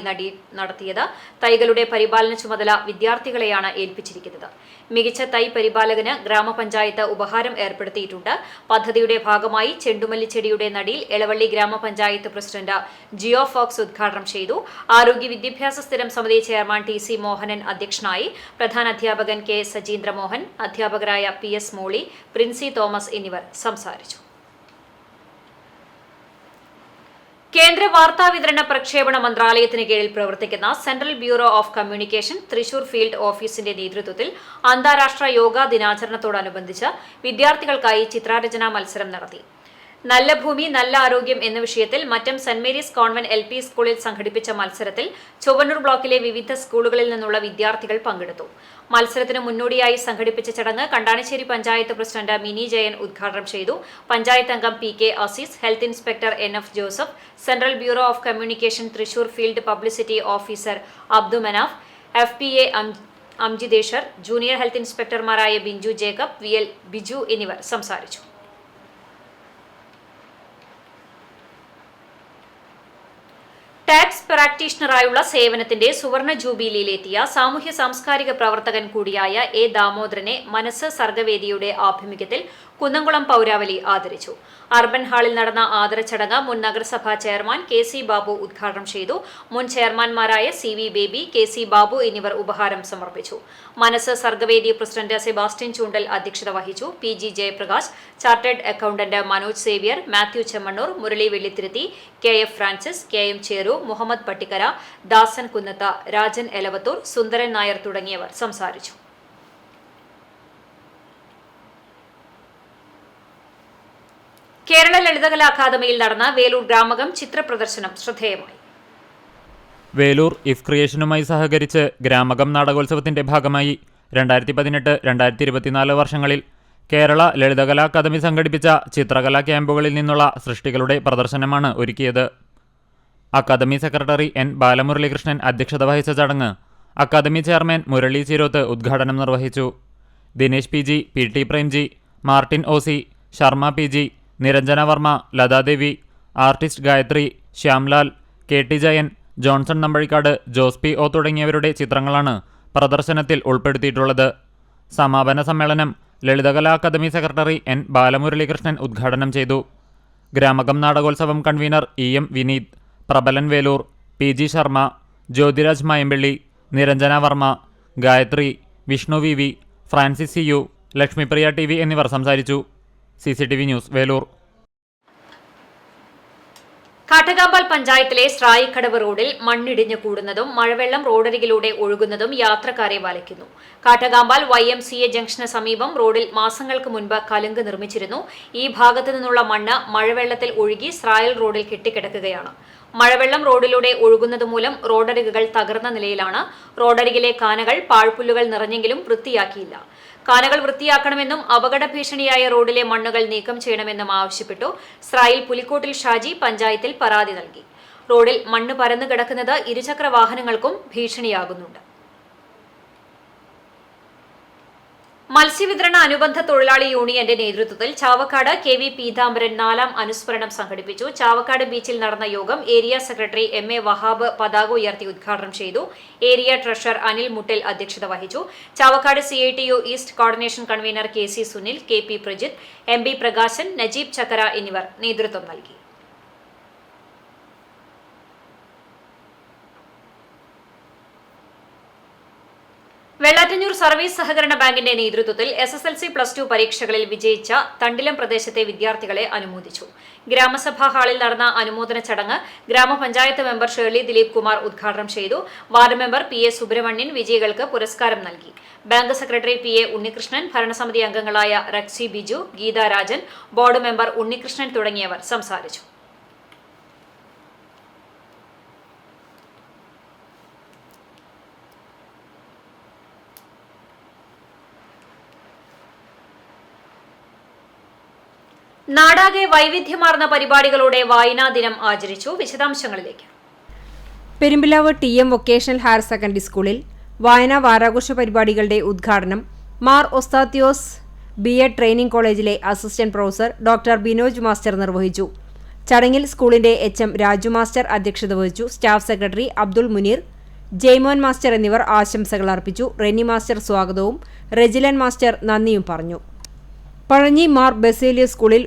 നടത്തിയത്. തൈകളുടെ പരിപാലന ചുമതല വിദ്യാർത്ഥികളെയാണ് ഏൽപ്പിച്ചിരിക്കുന്നത്. മികച്ച തൈ പരിപാലകന് ഗ്രാമപഞ്ചായത്ത് ഉപഹാരം ഏർപ്പെടുത്തിയിട്ടുണ്ട്. പദ്ധതിയുടെ ഭാഗമായി ചെണ്ടുമല്ലി ചെടിയുടെ നടിയിൽ എളവള്ളി ഗ്രാമപഞ്ചായത്ത് പ്രസിഡന്റ് ജിയോ ഫോക്സ് ഉദ്ഘാടനം ചെയ്തു. ആരോഗ്യ വിദ്യാഭ്യാസ സ്ഥിരം സമിതി ചെയർമാൻ TC മോഹനൻ അധ്യക്ഷനായി. പ്രധാനാധ്യാപകൻ K സജീന്ദ്ര ചന്ദ്രമോഹൻ, അധ്യാപകരായ PS മോളി, പ്രിൻസി തോമസ് എന്നിവർ സംസാരിച്ചു. കേന്ദ്ര വാർത്താവിതരണ പ്രക്ഷേപണ മന്ത്രാലയത്തിന് കീഴിൽ പ്രവർത്തിക്കുന്ന central bureau of communication Thrissur field ഓഫീസിന്റെ നേതൃത്വത്തിൽ അന്താരാഷ്ട്ര യോഗാ ദിനാചരണത്തോടനുബന്ധിച്ച് വിദ്യാർത്ഥികൾക്കായി ചിത്രരചനാ മത്സരം നടത്തി. നല്ല ഭൂമി നല്ല ആരോഗ്യം എന്ന വിഷയത്തിൽ Mattam saint Mary's convent LP സ്കൂളിൽ സംഘടിപ്പിച്ച മത്സരത്തിൽ ചൊവ്വന്നൂർ ബ്ലോക്കിലെ വിവിധ സ്കൂളുകളിൽ നിന്നുള്ള വിദ്യാർത്ഥികൾ പങ്കെടുത്തു. മത്സരത്തിന് മുന്നോടിയായി സംഘടിപ്പിച്ച ചടങ്ങ് കണ്ടാണിശ്ശേരി പഞ്ചായത്ത് പ്രസിഡന്റ് മിനി ജയൻ ഉദ്ഘാടനം ചെയ്തു. പഞ്ചായത്ത് അംഗം PK Azeez, health inspector NF Joseph, central bureau of communication Thrissur field publicity officer Abdu Manaf, FPA Amjideshwar, junior health ഇൻസ്പെക്ടർമാരായ ബിഞ്ചു ജേക്കബ്, VL ബിജു എന്നിവർ സംസാരിച്ചു. ടാക്സ് പ്രാക്ടീഷണറായുള്ള സേവനത്തിന്റെ സുവർണ ജൂബിലിയിലെത്തിയ സാമൂഹ്യ സാംസ്കാരിക പ്രവർത്തകൻ കൂടിയായ A. ദാമോദരനെ മനസ്സ് സർഗവേദിയുടെ ആഭിമുഖ്യത്തിൽ കുന്നംകുളം പൗരാവലി ആദരിച്ചു. അർബൻ ഹാളിൽ നടന്ന ആദരച്ചടങ്ങ് മുൻ നഗരസഭാ ചെയർമാൻ KC ബാബു ഉദ്ഘാടനം ചെയ്തു. മുൻ ചെയർമാൻമാരായ CV ബേബി, KC ബാബു എന്നിവർ ഉപഹാരം സമർപ്പിച്ചു. മനസ്സ് സർഗവേദി പ്രസിഡന്റ് സെബാസ്റ്റ്യൻ ചൂണ്ടൽ അധ്യക്ഷത വഹിച്ചു. PG Jayaprakash, chartered accountant Manoj Xavier, Mathew Chemmanur, Murali Vellithiruthi, KF Francis, KM Cheru, Muhammad Pattikkara, Dasan Kunnath, Rajan Elavathur, Sundaran Nair തുടങ്ങിയവർ സംസാരിച്ചു. കേരള ലളിതകലാ അക്കാദമിയിൽ നടന്ന വേലൂർ ഗ്രാമകം ചിത്രപ്രദർശനം ശ്രദ്ധേയമായി. വേലൂർ ഇഫ് ക്രിയേഷനുമായി സഹകരിച്ച് ഗ്രാമകം നാടകോത്സവത്തിന്റെ ഭാഗമായി 2018-2024 വർഷങ്ങളിൽ കേരള ലളിതകലാ അക്കാദമി സംഘടിപ്പിച്ച ചിത്രകലാ ക്യാമ്പുകളിൽ നിന്നുള്ള സൃഷ്ടികളുടെ പ്രദർശനമാണ് ഒരുക്കിയത്. Academy secretary N. ബാലമുരളികൃഷ്ണൻ അധ്യക്ഷത വഹിച്ച ചടങ്ങ് അക്കാദമി ചെയർമാൻ മുരളി ചിരോത്ത് ഉദ്ഘാടനം നിർവഹിച്ചു. Dinesh PG, PT Premji, Martin OC, Sharma PG, Niranjana Varma, Lathadevi, artist Gayathri, Shyamlal, KT Jayan, Johnson Nambazhikkad, Jose P. O തുടങ്ങിയവരുടെ ചിത്രങ്ങളാണ് പ്രദർശനത്തിൽ ഉൾപ്പെടുത്തിയിട്ടുള്ളത്. സമാപന സമ്മേളനം Lalithakala academy secretary N. Balamuralikrishnan ഉദ്ഘാടനം ചെയ്തു. ഗ്രാമകം നാടകോത്സവം convener EM Vineeth, Prabalan Velur, PG Sharma, Jyothiraj Mayampally, Niranjana Varma, Gayathri, Vishnu VV, Francis CU, Lakshmipriya TV എന്നിവർ സംസാരിച്ചു. CCTV news Velur. കാട്ടകാമ്പാൽ പഞ്ചായത്തിലെ സ്രായിക്കടവ് റോഡിൽ മണ്ണിടിഞ്ഞു കൂടുന്നതും മഴവെള്ളം റോഡരികിലൂടെ ഒഴുകുന്നതും യാത്രക്കാരെ വലയ്ക്കുന്നു. കാട്ടകാമ്പാൽ YMCA ജംഗ്ഷന് സമീപം റോഡിൽ മാസങ്ങൾക്ക് മുൻപ് കലുങ്ക് നിർമ്മിച്ചിരുന്നു. ഈ ഭാഗത്തു നിന്നുള്ള മണ്ണ് മഴവെള്ളത്തിൽ ഒഴുകി സ്രായൽ റോഡിൽ കെട്ടിക്കിടക്കുകയാണ്. മഴവെള്ളം റോഡിലൂടെ ഒഴുകുന്നതുമൂലം റോഡരികുകൾ തകർന്ന നിലയിലാണ്. റോഡരികിലെ കാനകൾ പാഴ്പുല്ലുകൾ നിറഞ്ഞെങ്കിലും വൃത്തിയാക്കിയില്ല. കാനകൾ വൃത്തിയാക്കണമെന്നും അപകട ഭീഷണിയായ റോഡിലെ മണ്ണുകൾ നീക്കം ചെയ്യണമെന്നും ആവശ്യപ്പെട്ടു. സ്രായിൽ പുലിക്കോട്ടിൽ ഷാജി പഞ്ചായത്തിൽ പരാതി നൽകി. റോഡിൽ മണ്ണ് പരന്നു കിടക്കുന്നത് ഇരുചക്ര വാഹനങ്ങൾക്കും ഭീഷണിയാകുന്നുണ്ട്. മത്സ്യവിതരണ അനുബന്ധ തൊഴിലാളി യൂണിയന്റെ നേതൃത്വത്തിൽ ചാവക്കാട് KV പീതാംബരൻ 4ാം അനുസ്മരണം സംഘടിപ്പിച്ചു. ചാവക്കാട് ബീച്ചിൽ നടന്ന യോഗം ഏരിയ സെക്രട്ടറി MA വഹാബ് പതാക ഉയർത്തി ഉദ്ഘാടനം ചെയ്തു. ഏരിയ ട്രഷറർ അനിൽ മുട്ടിൽ അധ്യക്ഷത വഹിച്ചു. Chavakkad CITU east coordination convener KC Sunil, KP Prajith, MB Prakashan, Najeeb ചക്കര എന്നിവർ നേതൃത്വം നൽകി. വെള്ളാറ്റഞ്ഞൂർ സർവീസ് സഹകരണ ബാങ്കിന്റെ നേതൃത്വത്തിൽ SSLC+2 പരീക്ഷകളിൽ വിജയിച്ച തണ്ടിലം പ്രദേശത്തെ വിദ്യാർത്ഥികളെ അനുമോദിച്ചു. ഗ്രാമസഭാ ഹാളിൽ നടന്ന അനുമോദന ചടങ്ങ് ഗ്രാമപഞ്ചായത്ത് മെമ്പർ ഷേർലി ദിലീപ് കുമാർ ഉദ്ഘാടനം ചെയ്തു. വാർഡ് മെമ്പർ PA സുബ്രഹ്മണ്യൻ വിജയികൾക്ക് പുരസ്കാരം നൽകി. ബാങ്ക് സെക്രട്ടറി PA ഉണ്ണികൃഷ്ണൻ, ഭരണസമിതി അംഗങ്ങളായ റക്സി ബിജു, ഗീത രാജൻ, ബോർഡ് മെമ്പർ ഉണ്ണികൃഷ്ണൻ തുടങ്ങിയവർ സംസാരിച്ചു. നാടാകെ വൈവിധ്യമാർന്ന പരിപാടികളോടെ വായനാ ദിനം ആചരിച്ചു. വിശദാംശങ്ങളിലേക്ക്. Perumpilavu TM vocational higher secondary സ്കൂളിൽ വായനാ വാരാഘോഷ പരിപാടികളുടെ ഉദ്ഘാടനം മാർ ഒസ്താത്യോസ് BEd ട്രെയിനിംഗ് കോളേജിലെ assistant professor doctor Binoj master നിർവഹിച്ചു. ചടങ്ങിൽ സ്കൂളിന്റെ HM രാജു മാസ്റ്റർ അധ്യക്ഷത വഹിച്ചു. Staff secretary Abdul Muneer, Jaimon master എന്നിവർ ആശംസകൾ അർപ്പിച്ചു. റെനി മാസ്റ്റർ സ്വാഗതവും റെജിലൻ മാസ്റ്റർ നന്ദിയും പറഞ്ഞു. പഴഞ്ഞി മാർ ബസേലിയസ് സ്കൂളിൽ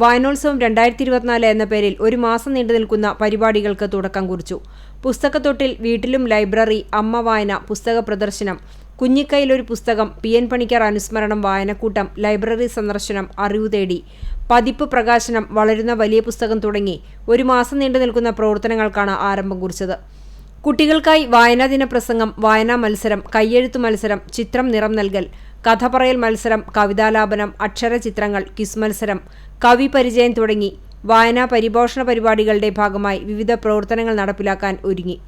വായനോത്സവം 2024 എന്ന പേരിൽ ഒരു മാസം നീണ്ടു നിൽക്കുന്ന പരിപാടികൾക്ക് തുടക്കം കുറിച്ചു. പുസ്തകത്തൊട്ടിൽ, വീട്ടിലും ലൈബ്രറി, അമ്മ വായന, പുസ്തക പ്രദർശനം, കുഞ്ഞിക്കൈയിലൊരു പുസ്തകം, PN പണിക്കർ അനുസ്മരണം വായനക്കൂട്ടം, ലൈബ്രറി സന്ദർശനം, അറിവു തേടി, പതിപ്പ് പ്രകാശനം, വളരുന്ന വലിയ പുസ്തകം തുടങ്ങി 1 മാസം നീണ്ടു നിൽക്കുന്ന പ്രവർത്തനങ്ങൾക്കാണ് ആരംഭം കുറിച്ചത്. കുട്ടികൾക്കായി വായനാദിന പ്രസംഗം, വായനാ മത്സരം, കയ്യെഴുത്തു മത്സരം, ചിത്രം നിറം നൽകൽ, കഥ പറയൽ മത്സരം, കവിതാലാപനം, അക്ഷരചിത്രങ്ങൾ, ക്വിസ് മത്സരം, കവി പരിചയം തുടങ്ങി വായനാ പരിപോഷണ പരിപാടികളുടെ ഭാഗമായി വിവിധ പ്രവർത്തനങ്ങൾ നടപ്പിലാക്കാൻ ഒരുങ്ങി.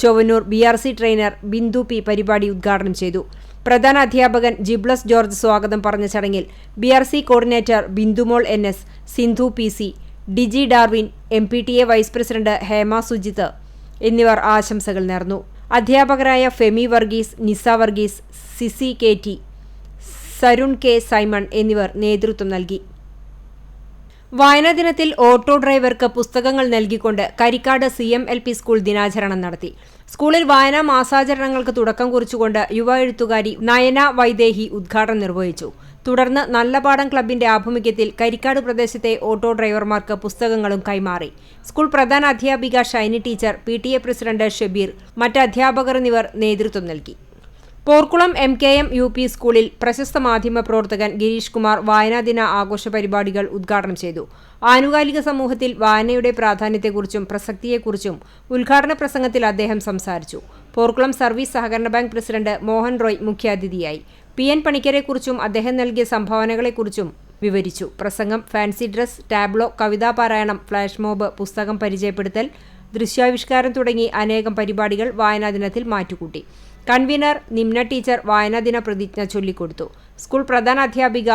Chowwannur BRC trainer Bindu P പരിപാടി ഉദ്ഘാടനം ചെയ്തു. പ്രധാന അധ്യാപകൻ ജിബ്ലസ് ജോർജ് സ്വാഗതം പറഞ്ഞ ചടങ്ങിൽ BRC coordinator Bindumol NS, Sindhu PC, Diji Darwin, MPTA vice president Hema Sujith എന്നിവർ ആശംസകൾ നേർന്നു. അധ്യാപകരായ Femi Varghese, Nisa Varghese, Sisi KT, Sarun K Simon എന്നിവർ നേതൃത്വം നൽകി. വായനാ ദിനത്തിൽ ഓട്ടോ ഡ്രൈവർക്ക് പുസ്തകങ്ങൾ നൽകിക്കൊണ്ട് കരിക്കാട് CMLP സ്കൂൾ ദിനാചരണം നടത്തി. സ്കൂളിൽ വായനാ മാസാചരണങ്ങൾക്ക് തുടക്കം കുറിച്ചുകൊണ്ട് യുവ എഴുത്തുകാരി നയന വൈദേഹി ഉദ്ഘാടനം നിർവഹിച്ചു. തുടർന്ന് നല്ലപാടം ക്ലബിന്റെ ആഭിമുഖ്യത്തിൽ കരിക്കാട് പ്രദേശത്തെ ഓട്ടോ ഡ്രൈവർമാർക്ക് പുസ്തകങ്ങളും കൈമാറി. സ്കൂൾ പ്രധാന അധ്യാപിക Shiny teacher, PTA president Shabeer, മറ്റ് അധ്യാപകർ എന്നിവർ നേതൃത്വം നൽകി. പോർക്കുളം MKM UP സ്കൂളിൽ പ്രശസ്ത മാധ്യമ പ്രവർത്തകൻ ഗിരീഷ് കുമാർ വായനാദിന ആഘോഷ പരിപാടികൾ ഉദ്ഘാടനം ചെയ്തു. ആനുകാലിക സമൂഹത്തിൽ വായനയുടെ പ്രാധാന്യത്തെക്കുറിച്ചും പ്രസക്തിയെക്കുറിച്ചും ഉദ്ഘാടന പ്രസംഗത്തിൽ അദ്ദേഹം സംസാരിച്ചു. പോർക്കുളം സർവീസ് സഹകരണ ബാങ്ക് പ്രസിഡന്റ് മോഹൻ റോയ് മുഖ്യാതിഥിയായി. PN പണിക്കരെക്കുറിച്ചും അദ്ദേഹം നൽകിയ സംഭാവനകളെക്കുറിച്ചും വിവരിച്ചു. പ്രസംഗം, ഫാൻസി ഡ്രസ്, ടാബ്ലോ, കവിതാപാരായണം, ഫ്ലാഷ് മോബ്, പുസ്തകം പരിചയപ്പെടുത്തൽ, ദൃശ്യാവിഷ്കാരം തുടങ്ങി അനേകം പരിപാടികൾ വായനാദിനത്തിൽ മാറ്റുകൂട്ടി. കൺവീനർ നിമ്ന ടീച്ചർ വായനാദിന പ്രതിജ്ഞ ചൊല്ലിക്കൊടുത്തു. സ്കൂൾ പ്രധാന അധ്യാപിക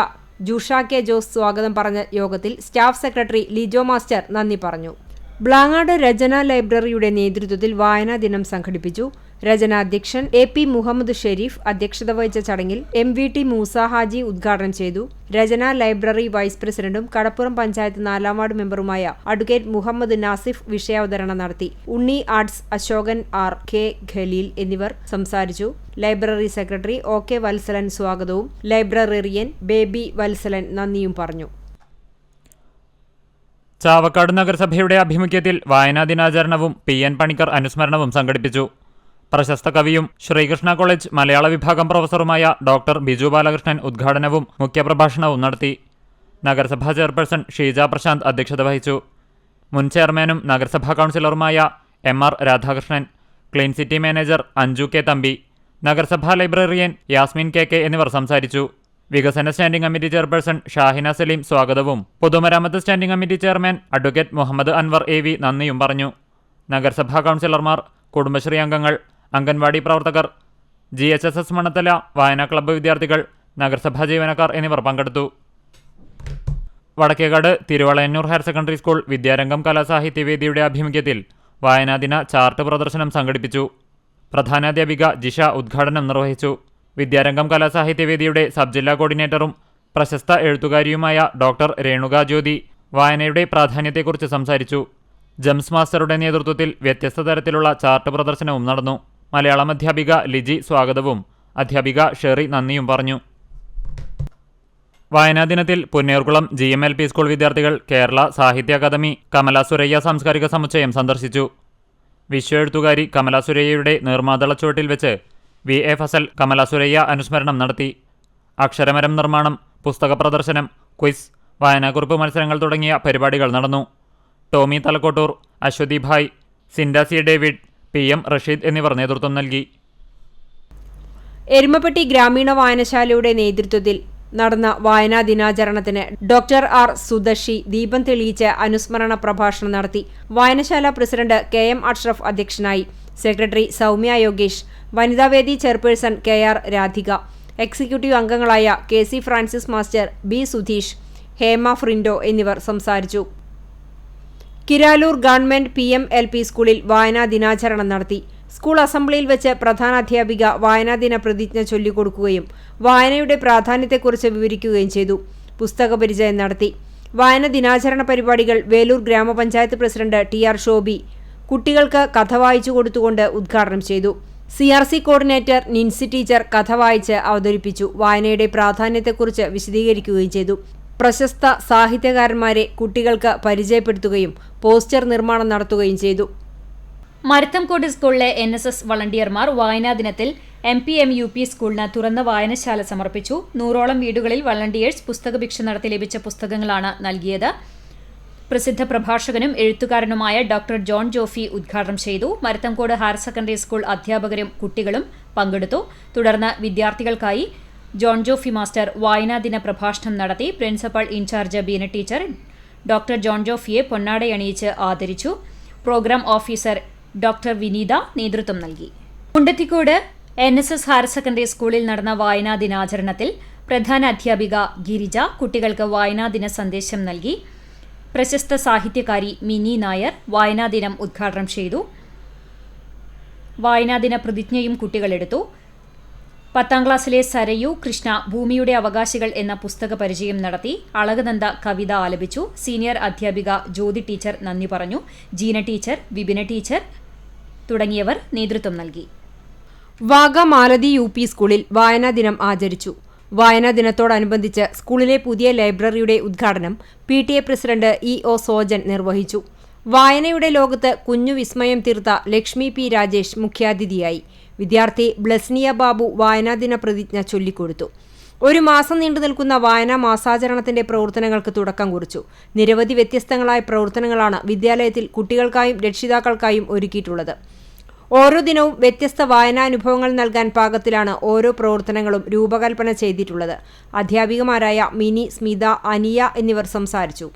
ജൂഷ K ജോസ് സ്വാഗതം പറഞ്ഞ യോഗത്തിൽ സ്റ്റാഫ് സെക്രട്ടറി ലിജോ മാസ്റ്റർ നന്ദി പറഞ്ഞു. ബ്ലാങ്ങാട് രചന ലൈബ്രറിയുടെ നേതൃത്വത്തിൽ വായനാ ദിനം സംഘടിപ്പിച്ചു. രചന അധ്യക്ഷൻ AP മുഹമ്മദ് ഷെരീഫ് അധ്യക്ഷത വഹിച്ച ചടങ്ങിൽ MVT മൂസ ഹാജി ഉദ്ഘാടനം ചെയ്തു. രചന ലൈബ്രറി വൈസ് പ്രസിഡന്റും കടപ്പുറം പഞ്ചായത്ത് 4ാം വാർഡ് മെമ്പറുമായ അഡ്വക്കേറ്റ് മുഹമ്മദ് നാസിഫ് വിഷയാവതരണം നടത്തി. ഉണ്ണി ആർട്സ്, അശോകൻ R.K. ഖലീൽ എന്നിവർ സംസാരിച്ചു. ലൈബ്രറി സെക്രട്ടറി OK വത്സലൻ സ്വാഗതവും ലൈബ്രറിയൻ ബേബി വത്സലൻ നന്ദിയും പറഞ്ഞു. ചാവക്കാട് നഗരസഭയുടെ ആഭിമുഖ്യത്തിൽ വായനാ ദിനാചരണവും PN പണിക്കർ അനുസ്മരണവും സംഘടിപ്പിച്ചു. പ്രശസ്ത കവിയും ശ്രീകൃഷ്ണ കോളേജ് മലയാള വിഭാഗം പ്രൊഫസറുമായ ഡോക്ടർ ബിജു ബാലകൃഷ്ണൻ ഉദ്ഘാടനവും മുഖ്യപ്രഭാഷണവും നടത്തി. നഗരസഭാ ചെയർപേഴ്സൺ ഷീജ പ്രശാന്ത് അധ്യക്ഷത വഹിച്ചു. മുൻ ചെയർമാനും നഗരസഭാ കൗൺസിലറുമായ MR Radhakrishnan, clean city manager Anju K Thampi, നഗരസഭാ ലൈബ്രറിയൻ യാസ്മിൻ KK എന്നിവർ സംസാരിച്ചു. വികസന standing committee chairperson Shahina Saleem സ്വാഗതവും പൊതുമരാമത്ത് standing committee chairman advocate Muhammad Anwar AV നന്ദിയും പറഞ്ഞു. നഗരസഭാ കൗൺസിലർമാർ, കുടുംബശ്രീ അംഗങ്ങൾ, അംഗൻവാടി പ്രവർത്തകർ, GHSS മണത്തല വായനാ ക്ലബ്ബ് വിദ്യാർത്ഥികൾ, നഗരസഭാ ജീവനക്കാർ എന്നിവർ പങ്കെടുത്തു. Vadakkekad Thiruvalayannur higher secondary school Vidyarangam കലാസാഹിത്യവേദിയുടെ ആഭിമുഖ്യത്തിൽ വായനാദിന ചാർട്ട് പ്രദർശനം സംഘടിപ്പിച്ചു. പ്രധാനാധ്യാപിക ജിഷ ഉദ്ഘാടനം നിർവഹിച്ചു. വിദ്യാരംഗം കലാസാഹിത്യവേദിയുടെ സബ് ജില്ലാ കോർഡിനേറ്ററും പ്രശസ്ത എഴുത്തുകാരിയുമായ ഡോക്ടർ രേണുക ജ്യോതി വായനയുടെ പ്രാധാന്യത്തെക്കുറിച്ച് സംസാരിച്ചു. ജംസ് മാസ്റ്ററുടെ നേതൃത്വത്തിൽ വ്യത്യസ്ത തരത്തിലുള്ള ചാർട്ട് പ്രദർശനവും നടന്നു. മലയാളം അധ്യാപിക ലിജി സ്വാഗതവും അധ്യാപിക ഷെറി നന്ദിയും പറഞ്ഞു. വായനാ ദിനത്തിൽ പുന്നേർകുളം GMLP സ്കൂൾ വിദ്യാർത്ഥികൾ കേരള സാഹിത്യ അക്കാദമി കമല സുരയ്യ സാംസ്കാരിക സമുച്ചയം സന്ദർശിച്ചു. വിശ്വ എഴുത്തുകാരി കമല സുരയ്യയുടെ നീർമാതളച്ചുവട്ടിൽ വെച്ച് VA ഫസൽ കമല സുരയ്യ അനുസ്മരണം നടത്തി. അക്ഷരമരം നിർമ്മാണം, പുസ്തക പ്രദർശനം, ക്വിസ്, വായനാക്കുറിപ്പ് മത്സരങ്ങൾ തുടങ്ങിയ പരിപാടികൾ നടന്നു. ടോമി തലക്കോട്ടൂർ, അശ്വതി ഭായ്, സിൻഡാസി ഡേവിഡ്, PM റഷീദ് എന്നിവർ നേതൃത്വം നൽകി. എരുമപ്പെട്ടി ഗ്രാമീണ വായനശാലയുടെ നേതൃത്വത്തിൽ നടന്ന വായനാ ദിനാചരണത്തിന് ഡോക്ടർ R സുദർശി ദീപം തെളിയിച്ച് അനുസ്മരണ പ്രഭാഷണം നടത്തി. വായനശാല പ്രസിഡന്റ് KM അഷ്റഫ് അധ്യക്ഷനായി. സെക്രട്ടറി സൗമ്യ യോഗേഷ്, വനിതാവേദി ചെയർപേഴ്സൺ KR രാധിക, എക്സിക്യൂട്ടീവ് അംഗങ്ങളായ KC Francis master, B Sudheesh, Hema Frindo എന്നിവർ സംസാരിച്ചു. കിരാലൂർ ഗവൺമെന്റ് PMLP സ്കൂളിൽ വായനാ ദിനാചരണം നടത്തി. സ്കൂൾ അസംബ്ലിയിൽ വെച്ച് പ്രധാനാധ്യാപിക വായനാദിന പ്രതിജ്ഞ ചൊല്ലിക്കൊടുക്കുകയും വായനയുടെ പ്രാധാന്യത്തെക്കുറിച്ച് വിവരിക്കുകയും ചെയ്തു. പുസ്തക പരിചയം നടത്തി. വായന ദിനാചരണ പരിപാടികൾ വേലൂർ ഗ്രാമപഞ്ചായത്ത് പ്രസിഡന്റ് TR ഷോബി കുട്ടികൾക്ക് കഥ വായിച്ചു കൊടുത്തുകൊണ്ട് ഉദ്ഘാടനം ചെയ്തു. CRC കോർഡിനേറ്റർ നിൻസി ടീച്ചർ കഥ വായിച്ച് അവതരിപ്പിച്ചു. വായനയുടെ പ്രാധാന്യത്തെക്കുറിച്ച് വിശദീകരിക്കുകയും ചെയ്തു. പ്രശസ്ത സാഹിത്യകാരന്മാരെ കുട്ടികൾക്ക് പരിചയപ്പെടുത്തുകയും പോസ്റ്റർ നിർമ്മാണം നടത്തുകയും ചെയ്തു. മരത്തംകോട് സ്കൂളിലെ NSS വളണ്ടിയർമാർ വായനാ ദിനത്തിൽ MPMUP സ്കൂളിന് തുറന്ന വായനശാല സമർപ്പിച്ചു. 100ഓളം വീടുകളിൽ വളണ്ടിയേഴ്സ് പുസ്തകഭിക്ഷ നടത്തി ലഭിച്ച പുസ്തകങ്ങളാണ് നൽകിയത്. പ്രസിദ്ധ പ്രഭാഷകനും എഴുത്തുകാരനുമായ ഡോക്ടർ ജോൺ ജോഫി ഉദ്ഘാടനം ചെയ്തു. മരത്തംകോട് ഹയർ സെക്കൻഡറി സ്കൂൾ അധ്യാപകരും കുട്ടികളും പങ്കെടുത്തു. തുടർന്ന് വിദ്യാർത്ഥികൾക്കായി ജോൺ ജോഫി മാസ്റ്റർ വായനാദിന പ്രഭാഷണം നടത്തി. Principal in-charge Beena teacher doctor John ജോഫിയെ പൊന്നാടയണിയിച്ച് ആദരിച്ചു. പ്രോഗ്രാം ഓഫീസർ ഡോക്ടർ വിനീത നേതൃത്വം നൽകി. കുണ്ടത്തിക്കോട് NSS ഹയർ സെക്കൻഡറി സ്കൂളിൽ നടന്ന വായനാ ദിനാചരണത്തിൽ പ്രധാന അധ്യാപിക ഗിരിജ കുട്ടികൾക്ക് വായനാദിന സന്ദേശം നൽകി. പ്രശസ്ത സാഹിത്യകാരി മിനി നായർ വായനാദിനം ഉദ്ഘാടനം ചെയ്തു. വായനാദിന പ്രതിജ്ഞയും കുട്ടികളെടുത്തു. 10ാം ക്ലാസ്സിലെ സരയു കൃഷ്ണ ഭൂമിയുടെ അവകാശികൾ എന്ന പുസ്തക പരിചയം നടത്തി. അളകനന്ദ കവിത ആലപിച്ചു. സീനിയർ അധ്യാപിക ജ്യോതി ടീച്ചർ നന്ദി പറഞ്ഞു. ജീന ടീച്ചർ, വിപിന ടീച്ചർ തുടങ്ങിയവർ നേതൃത്വം നൽകി. വാഗ മാലതി UP സ്കൂളിൽ വായനാ ദിനം ആചരിച്ചു. വായനാ ദിനത്തോടനുബന്ധിച്ച് സ്കൂളിലെ പുതിയ ലൈബ്രറിയുടെ ഉദ്ഘാടനം PTA പ്രസിഡന്റ് EO സോജൻ നിർവഹിച്ചു. വായനയുടെ ലോകത്ത് കുഞ്ഞു വിസ്മയം തീർത്ത ലക്ഷ്മി P രാജേഷ് മുഖ്യാതിഥിയായി. വിദ്യാർത്ഥി ബ്ലസ്നിയ ബാബു വായനാദിന പ്രതിജ്ഞ ചൊല്ലിക്കൊടുത്തു. 1 മാസം നീണ്ടു നിൽക്കുന്ന വായനാ മാസാചരണത്തിന്റെ പ്രവർത്തനങ്ങൾക്ക് തുടക്കം കുറിച്ചു. നിരവധി വ്യത്യസ്തങ്ങളായ പ്രവർത്തനങ്ങളാണ് വിദ്യാലയത്തിൽ കുട്ടികൾക്കായും രക്ഷിതാക്കൾക്കായും ഒരുക്കിയിട്ടുള്ളത്. ഓരോ ദിനവും വ്യത്യസ്ത വായനാനുഭവങ്ങൾ നൽകാൻ പാകത്തിലാണ് ഓരോ പ്രവർത്തനങ്ങളും രൂപകൽപ്പന ചെയ്തിട്ടുള്ളത്. അധ്യാപികമാരായ മിനി, സ്മിത, അനിയ എന്നിവർ സംസാരിച്ചു.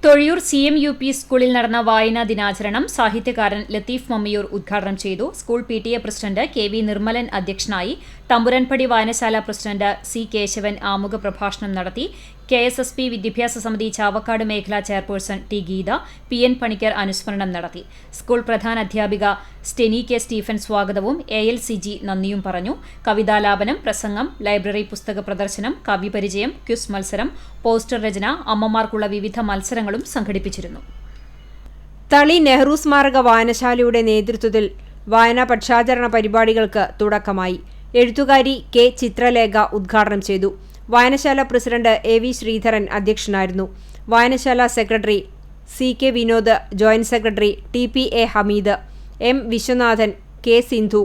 തൊഴിയൂർ CMUP സ്കൂളിൽ നടന്ന വായനാ ദിനാചരണം സാഹിത്യകാരൻ ലത്തീഫ് മമ്മിയൂർ ഉദ്ഘാടനം ചെയ്തു. School PTA president KV Nirmalan അധ്യക്ഷനായി. തമ്പുരാൻപടി വായനശാല പ്രസിഡന്റ് C കേശവൻ ആമുഖ പ്രഭാഷണം നടത്തി. KSSP വിദ്യാഭ്യാസ സമിതി ചാവക്കാട് മേഖലാ chairperson T Geetha, PN Panicker അനുസ്മരണം നടത്തി. സ്കൂൾ പ്രധാന അധ്യാപിക സ്റ്റെനി K സ്റ്റീഫൻ സ്വാഗതവും ALCG നന്ദിയും പറഞ്ഞു. കവിതാലാപനം, പ്രസംഗം, ലൈബ്രറി പുസ്തക പ്രദർശനം, കവിപരിചയം, ക്വിസ് മത്സരം, പോസ്റ്റർ രചന, അമ്മമാർക്കുള്ള വിവിധ മത്സരങ്ങളും സംഘടിപ്പിച്ചിരുന്നു. തളി നെഹ്റു സ്മാരക വായനശാലയുടെ നേതൃത്വത്തിൽ വായനാ പക്ഷാചരണ പരിപാടികൾക്ക് തുടക്കമായി. എഴുത്തുകാരി K ചിത്രലേഖ ഉദ്ഘാടനം ചെയ്തു. വായനശാല പ്രസിഡന്റ് AV ശ്രീധരൻ അധ്യക്ഷനായിരുന്നു. വായനശാല secretary CK Vinod, joint secretary TPA Hameed, M Viswanathan, K Sindhu,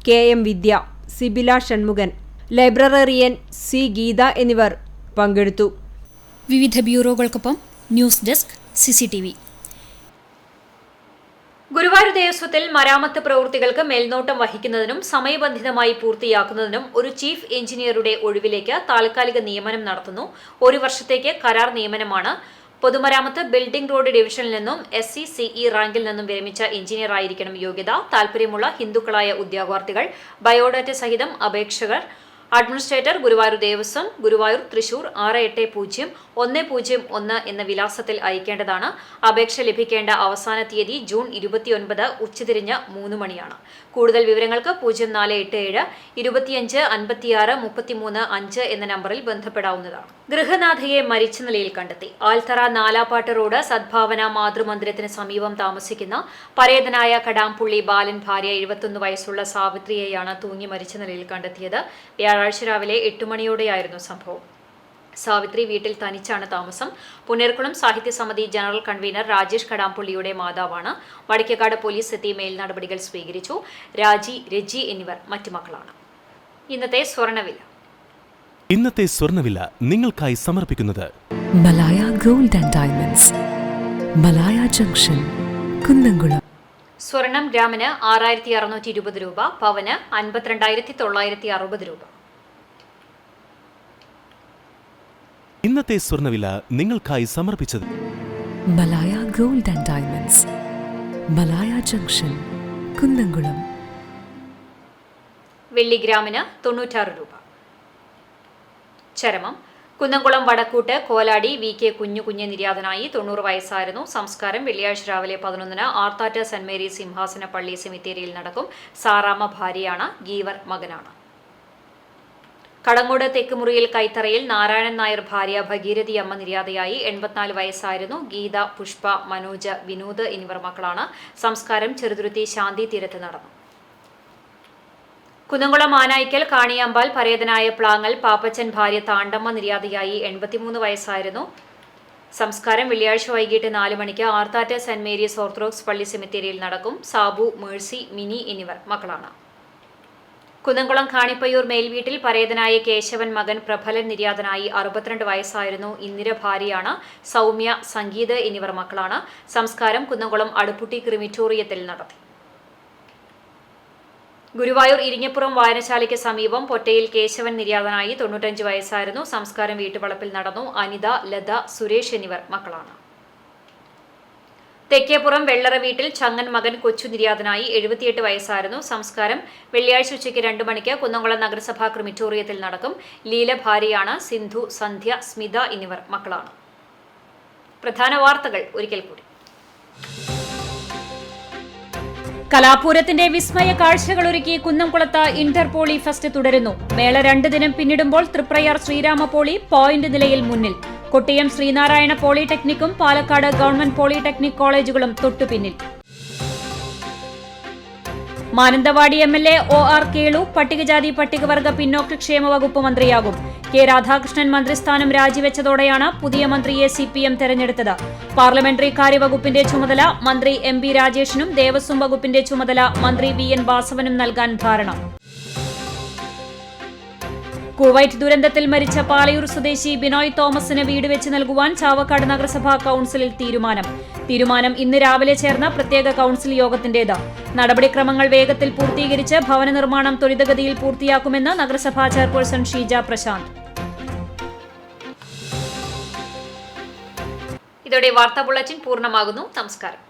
KM Vidya, Sibila Shanmukhan, librarian C Geetha എന്നിവർ പങ്കെടുത്തു. വിവിധ ബ്യൂറോകൾക്കൊപ്പം ന്യൂസ് ഡെസ്ക് CCTV. ഗുരുവായൂർ ദേവസ്വത്തിൽ മരാമത്ത് പ്രവൃത്തികൾക്ക് മേൽനോട്ടം വഹിക്കുന്നതിനും സമയബന്ധിതമായി പൂർത്തിയാക്കുന്നതിനും ഒരു ചീഫ് എഞ്ചിനീയറുടെ ഒഴിവിലേക്ക് താൽക്കാലിക നിയമനം നടത്തുന്നു. 1 വർഷത്തേക്ക് കരാർ നിയമനമാണ്. പൊതുമരാമത്ത് ബിൽഡിംഗ് റോഡ് ഡിവിഷനിൽ നിന്നും SC CE റാങ്കിൽ നിന്നും വിരമിച്ച എഞ്ചിനീയർ ആയിരിക്കണം യോഗ്യത. താൽപര്യമുള്ള ഹിന്ദുക്കളായ ഉദ്യോഗാർത്ഥികൾ ബയോഡാറ്റ സഹിതം അപേക്ഷകർ അഡ്മിനിസ്ട്രേറ്റർ ഗുരുവായൂർ ദേവസ്വം, ഗുരുവായൂർ, തൃശൂർ 680101 എന്ന വിലാസത്തിൽ അയക്കേണ്ടതാണ്. അപേക്ഷ ലഭിക്കേണ്ട അവസാന തീയതി ജൂൺ 29 ഉച്ചതിരിഞ്ഞ് 3 മണിയാണ്. കൂടുതൽ വിവരങ്ങൾക്ക് 0487 25 56 33 5 എന്ന നമ്പറിൽ ബന്ധപ്പെടാവുന്നതാണ്. ഗൃഹനാഥയെ മരിച്ച നിലയിൽ കണ്ടെത്തി. ആൽത്തറ നാലാപ്പാട്ട് റോഡ് സദ്ഭാവന മാതൃമന്ദിരത്തിന് സമീപം താമസിക്കുന്ന പരേതനായ കടാംപുള്ളി ബാലൻ ഭാര്യ 71 വയസ്സുള്ള സാവിത്രിയെയാണ് തൂങ്ങി മരിച്ച നിലയിൽ കണ്ടെത്തിയത്. വ്യാഴാഴ്ച രാവിലെ 8 മണിയോടെയായിരുന്നു സംഭവം. സാവിത്രി വീട്ടിൽ തനിച്ചാണ് താമസം. പുന്നേർക്കുളം സാഹിത്യ സമിതി ജനറൽ കൺവീനർ രാജേഷ് കടാംപുള്ളിയുടെ മാതാവാണ്. വടക്കേക്കാട് പോലീസ് എത്തി മേൽ നടപടികൾ സ്വീകരിച്ചു. രാജി, രജി എന്നിവർ മറ്റു മക്കളാണ്. ഇന്നത്തെ സ്വർണ്ണവില നിങ്ങൾക്കായി സമർപ്പിക്കുന്നത് Malaya gold and diamonds, Malaya junction, Kunnamkulam. സ്വർണം ഗ്രാമിന് 6620 രൂപ, പവന് 52,960 രൂപ. ഇന്നത്തെ സ്വർണ്ണവില നിങ്ങൾക്കായി സമർപ്പിച്ചത് Malaya gold and diamonds, Malaya junction, Kunnamkulam. വെള്ളി ഗ്രാമിന് 96 രൂപ. ചരമം കുന്നംകുളം വടക്കൂട്ട് കോലാടി VK കുഞ്ഞുകുഞ്ഞ് നിര്യാതനായി. 90 വയസ്സായിരുന്നു. സംസ്കാരം വെള്ളിയാഴ്ച രാവിലെ 11-ന് ആർത്താറ്റ് സെന്റ് മേരീസ് സിംഹാസന പള്ളി സെമിത്തേരിയിൽ നടക്കും. സാറാമ്മ ഭാര്യയാണ്, ഗീവർ മകനാണ്. കടങ്ങോട് തെക്കുമുറിയിൽ കൈത്തറയിൽ നാരായണൻ നായർ ഭാര്യ ഭഗീരഥി അമ്മ നിര്യാതയായി. 84 വയസ്സായിരുന്നു. ഗീത, പുഷ്പ, മനോജ്, വിനോദ് എന്നിവർ മക്കളാണ്. സംസ്കാരം ചെറുതുരുത്തി ശാന്തി തീരത്ത് നടന്നു. കുന്നംകുളം ആനായിക്കൽ കാണിയാമ്പാൽ പരേതനായ പ്ലാങ്ങൽ പാപ്പച്ചൻ ഭാര്യ താണ്ടമ്മ നിര്യാതയായി. 83 വയസ്സായിരുന്നു. സംസ്കാരം വെള്ളിയാഴ്ച വൈകിട്ട് 4 മണിക്ക് ആർത്താറ്റ സെന്റ് മേരീസ് ഓർത്തഡോക്സ് പള്ളി സെമിത്തേരിയിൽ നടക്കും. സാബു, മേഴ്സി, മിനി എന്നിവർ മക്കളാണ്. കുന്നംകുളം കാണിപ്പയ്യൂർ മേൽവീട്ടിൽ പരേതനായ കേശവൻ മകൻ പ്രഫലൻ നിര്യാതനായി. 62 വയസ്സായിരുന്നു. ഇന്ദിര ഭാര്യയാണ്. സൗമ്യ, സംഗീത് എന്നിവർ മക്കളാണ്. സംസ്കാരം കുന്നംകുളം അടുപ്പുട്ടി ക്രിമിറ്റോറിയത്തിൽ നടത്തി. ഗുരുവായൂർ ഇരിങ്ങപ്പുറം വായനശാലയ്ക്ക് സമീപം പൊറ്റയിൽ കേശവൻ നിര്യാതനായി. 95 വയസ്സായിരുന്നു. സംസ്കാരം വീട്ടുവളപ്പിൽ നടന്നു. അനിത, ലത, സുരേഷ് എന്നിവർ മക്കളാണ്. തെക്കേപ്പുറം വെള്ളറ വീട്ടിൽ ചങ്ങൻ മകൻ കൊച്ചു നിര്യാതനായി. 78 വയസ്സായിരുന്നു. സംസ്കാരം വെള്ളിയാഴ്ച ഉച്ചയ്ക്ക് 2 മണിക്ക് കുന്നംകുളം നഗരസഭാ ക്രിമിറ്റോറിയത്തിൽ നടക്കും. ലീല ഭാര്യയാണ്. സിന്ധു, സന്ധ്യ, സ്മിത എന്നിവർ മക്കളാണ്. പ്രധാന വാർത്തകൾ ഒരിക്കൽ കൂടി. കലാപൂരത്തിന്റെ വിസ്മയ കാഴ്ചകളൊരുക്കി കുന്നംകുളത്ത് ഇന്റർപോളി ഫെസ്റ്റ് തുടരുന്നു. മേള 2 ദിനം പിന്നിടുമ്പോൾ തൃപ്രയാർ ശ്രീരാമ പോളി പോയിന്റ് നിലയിൽ മുന്നിൽ. കൊട്ടിയം ശ്രീനാരായണ പോളിടെക്നിക്കും പാലക്കാട് ഗവൺമെന്റ് പോളിടെക്നിക് കോളേജുകളും തൊട്ടുപിന്നിൽ. മാനന്തവാടി MLA OR കേളു പട്ടികജാതി പട്ടികവർഗ പിന്നോക്കക്ഷേമ വകുപ്പ് മന്ത്രിയാകും. കെ രാധാകൃഷ്ണൻ മന്ത്രിസ്ഥാനം രാജിവെച്ചതോടെയാണ് പുതിയ മന്ത്രിയെ CPM തെരഞ്ഞെടുത്തത്. പാർലമെന്ററി കാര്യവകുപ്പിന്റെ ചുമതല മന്ത്രി MB രാജേഷിനും ദേവസ്വം വകുപ്പിന്റെ ചുമതല മന്ത്രി VN വാസവനും നൽകാൻ ധാരണ. കുവൈറ്റ് ദുരന്തത്തിൽ മരിച്ച പാലയൂർ സ്വദേശി ബിനോയ് തോമസിന് വീട് വെച്ച് നൽകുവാൻ ചാവക്കാട് നഗരസഭാ കൌൺസിലിൽ തീരുമാനം ഇന്ന് രാവിലെ ചേർന്ന പ്രത്യേക കൌൺസിൽ യോഗത്തിന്റേത്. നടപടിക്രമങ്ങൾ വേഗത്തിൽ പൂർത്തീകരിച്ച് ഭവന നിർമ്മാണം ത്വരിതഗതിയിൽ പൂർത്തിയാക്കുമെന്ന് നഗരസഭാ ചെയർപേഴ്സൺ ഷീജ പ്രശാന്ത്. ഇതോടെ വാർത്താ ബുള്ളറ്റിൻ പൂർണ്ണമാകുന്നു. നമസ്കാരം.